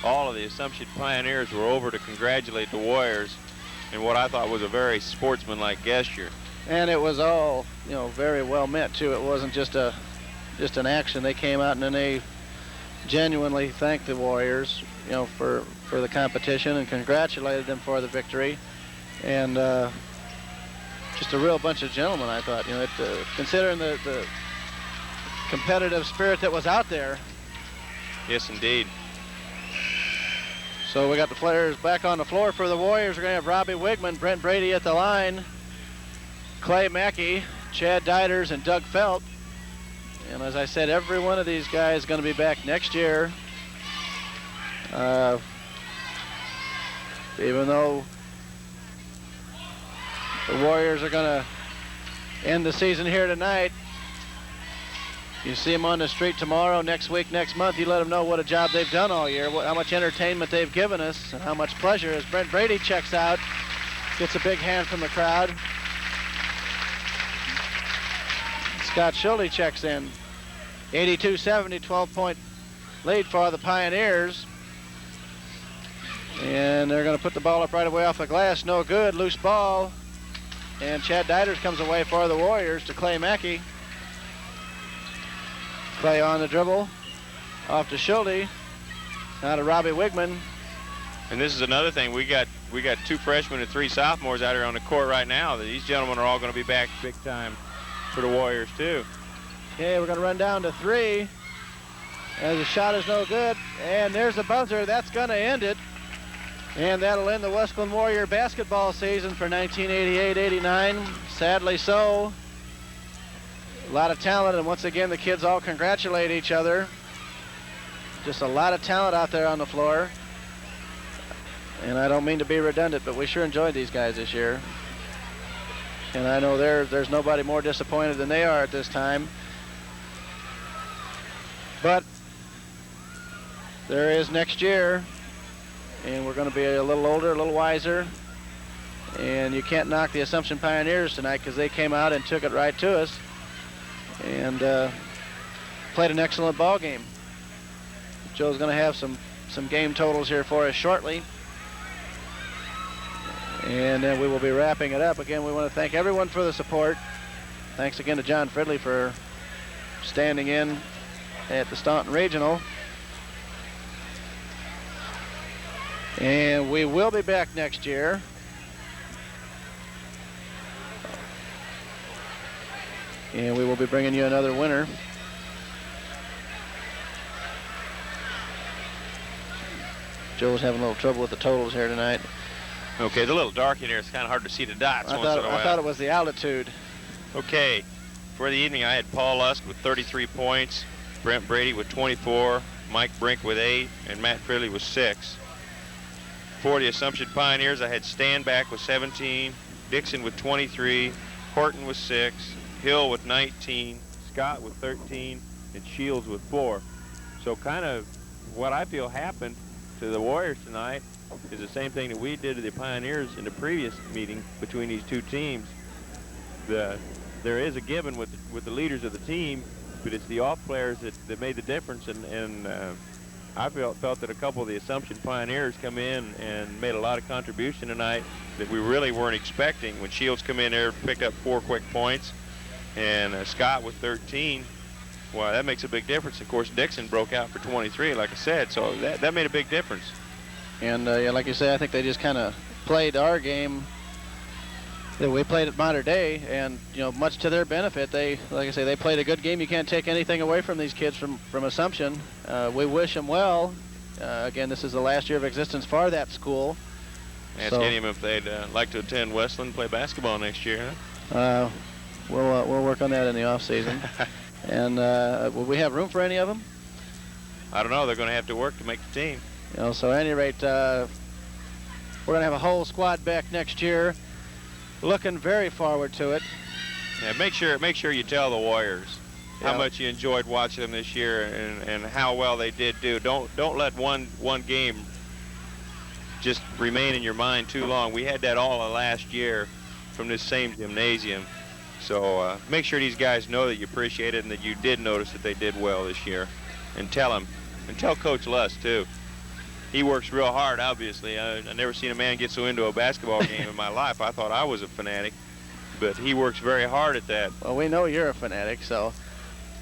all of the Assumption Pioneers were over to congratulate the Warriors in what I thought was a very sportsmanlike gesture. And it was all, you know, very well meant too. It wasn't just an action. They came out and then they genuinely thanked the Warriors, you know, for the competition and congratulated them for the victory. And just a real bunch of gentlemen, I thought. You know, considering the competitive spirit that was out there. Yes, indeed. So we got the players back on the floor for the Warriors. We're going to have Robbie Wigman, Brent Brede at the line, Clay Macke, Chad Deiters, and Doug Feldt. And as I said, every one of these guys is going to be back next year. Even though the Warriors are going to end the season here tonight, you see them on the street tomorrow, next week, next month, you let them know what a job they've done all year, how much entertainment they've given us, and how much pleasure. As Brent Brede checks out, gets a big hand from the crowd. Scott Schulte checks in. 82-70, 12-point lead for the Pioneers. And they're going to put the ball up right away off the glass. No good, loose ball. And Chad Deiters comes away for the Warriors to Clay Macke. Clay on the dribble, off to Schulte. Now to Robbie Wigman. And this is another thing. We got 2 freshmen and 3 sophomores out here on the court right now. These gentlemen are all going to be back big time for the Warriors too. Okay, we're going to run down to 3. As the shot is no good, and there's the buzzer. That's going to end it. And that'll end the Wesclin Warrior basketball season for 1988-89. Sadly so. A lot of talent, and once again, the kids all congratulate each other. Just a lot of talent out there on the floor. And I don't mean to be redundant, but we sure enjoyed these guys this year. And I know there's nobody more disappointed than they are at this time. But there is next year, and we're going to be a little older, a little wiser. And you can't knock the Assumption Pioneers tonight because they came out and took it right to us and played an excellent ball game. Joe's going to have some game totals here for us shortly. And then we will be wrapping it up. Again, we want to thank everyone for the support. Thanks again to John Fridley for standing in at the Staunton Regional. And we will be back next year. And we will be bringing you another winner. Joe's having a little trouble with the totals here tonight. Okay, it's a little dark in here. It's kind of hard to see the dots once in a while. I thought it was the altitude. Okay, for the evening I had Paul Lusk with 33 points, Brent Brede with 24, Mike Brink with 8, and Matt Fridley with 6. For the Assumption Pioneers, I had Stanback with 17, Dixon with 23, Horton with 6, Hill with 19, Scott with 13, and Shields with 4. So kind of what I feel happened to the Warriors tonight is the same thing that we did to the Pioneers in the previous meeting between these two teams. There is a given with the leaders of the team, but it's the off players that made the difference, and I felt that a couple of the Assumption Pioneers come in and made a lot of contribution tonight that we really weren't expecting. When Shields come in there, picked up 4 quick points, and Scott with 13, well, that makes a big difference. Of course, Dixon broke out for 23, like I said, so that made a big difference. And yeah, like you say, I think they just kind of played our game that we played at Mater Dei, and much to their benefit, like I say, they played a good game. You can't take anything away from these kids from Assumption. We wish them well. Again, this is the last year of existence for that school. Ask any of them if they'd like to attend Wesclin, play basketball next year, huh? We'll work on that in the off season. And will we have room for any of them? I don't know. They're going to have to work to make the team. So at any rate, we're going to have a whole squad back next year. Looking very forward to it. Yeah, make sure you tell the Warriors how much you enjoyed watching them this year and how well they did do. Don't let one game just remain in your mind too long. We had that all last year from this same gymnasium. So make sure these guys know that you appreciate it and that you did notice that they did well this year. And tell them, and tell Coach Lusk too. He works real hard, obviously. I never seen a man get so into a basketball game in my life. I thought I was a fanatic, but he works very hard at that. Well, we know you're a fanatic, so.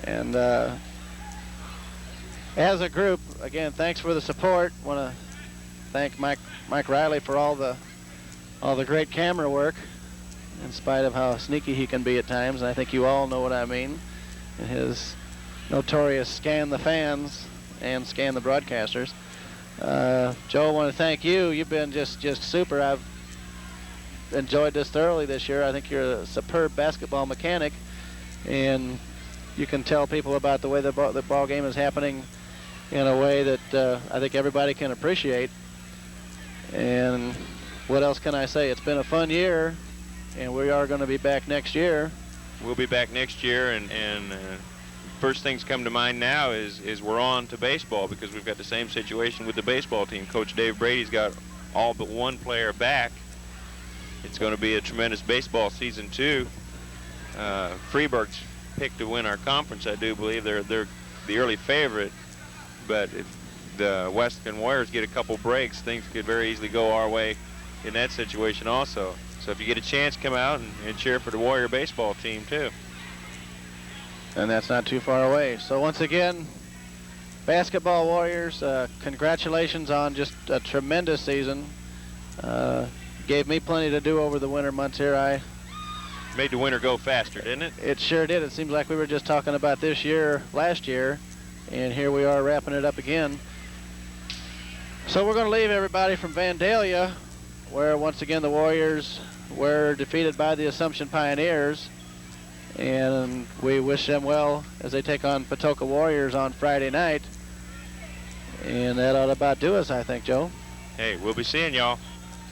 And as a group, again, thanks for the support. Want to thank Mike Riley for all the great camera work, in spite of how sneaky he can be at times. And I think you all know what I mean. And his notorious scan the fans and scan the broadcasters. Joe, I want to thank you. You've been just super. I've enjoyed this thoroughly this year. I think you're a superb basketball mechanic, and you can tell people about the way the ball game is happening in a way that I think everybody can appreciate. And what else can I say? It's been a fun year, and we are going to be back next year. We'll be back next year, and first things come to mind now is we're on to baseball, because we've got the same situation with the baseball team. Coach Dave Brady's got all but one player back. It's going to be a tremendous baseball season too. Freeburg's picked to win our conference, I do believe. They're the early favorite, but if the Wesclin Warriors get a couple breaks, things could very easily go our way in that situation also. So if you get a chance, come out and cheer for the Warrior baseball team too. And that's not too far away. So once again, basketball Warriors, congratulations on just a tremendous season. Gave me plenty to do over the winter months here. I made the winter go faster, didn't it? It sure did. It seems like we were just talking about this year, last year, and here we are wrapping it up again. So we're going to leave everybody from Vandalia, where once again the Warriors were defeated by the Assumption Pioneers. And we wish them well as they take on Patoka Warriors on Friday night. And that ought to about do us, I think, Joe. Hey, we'll be seeing y'all.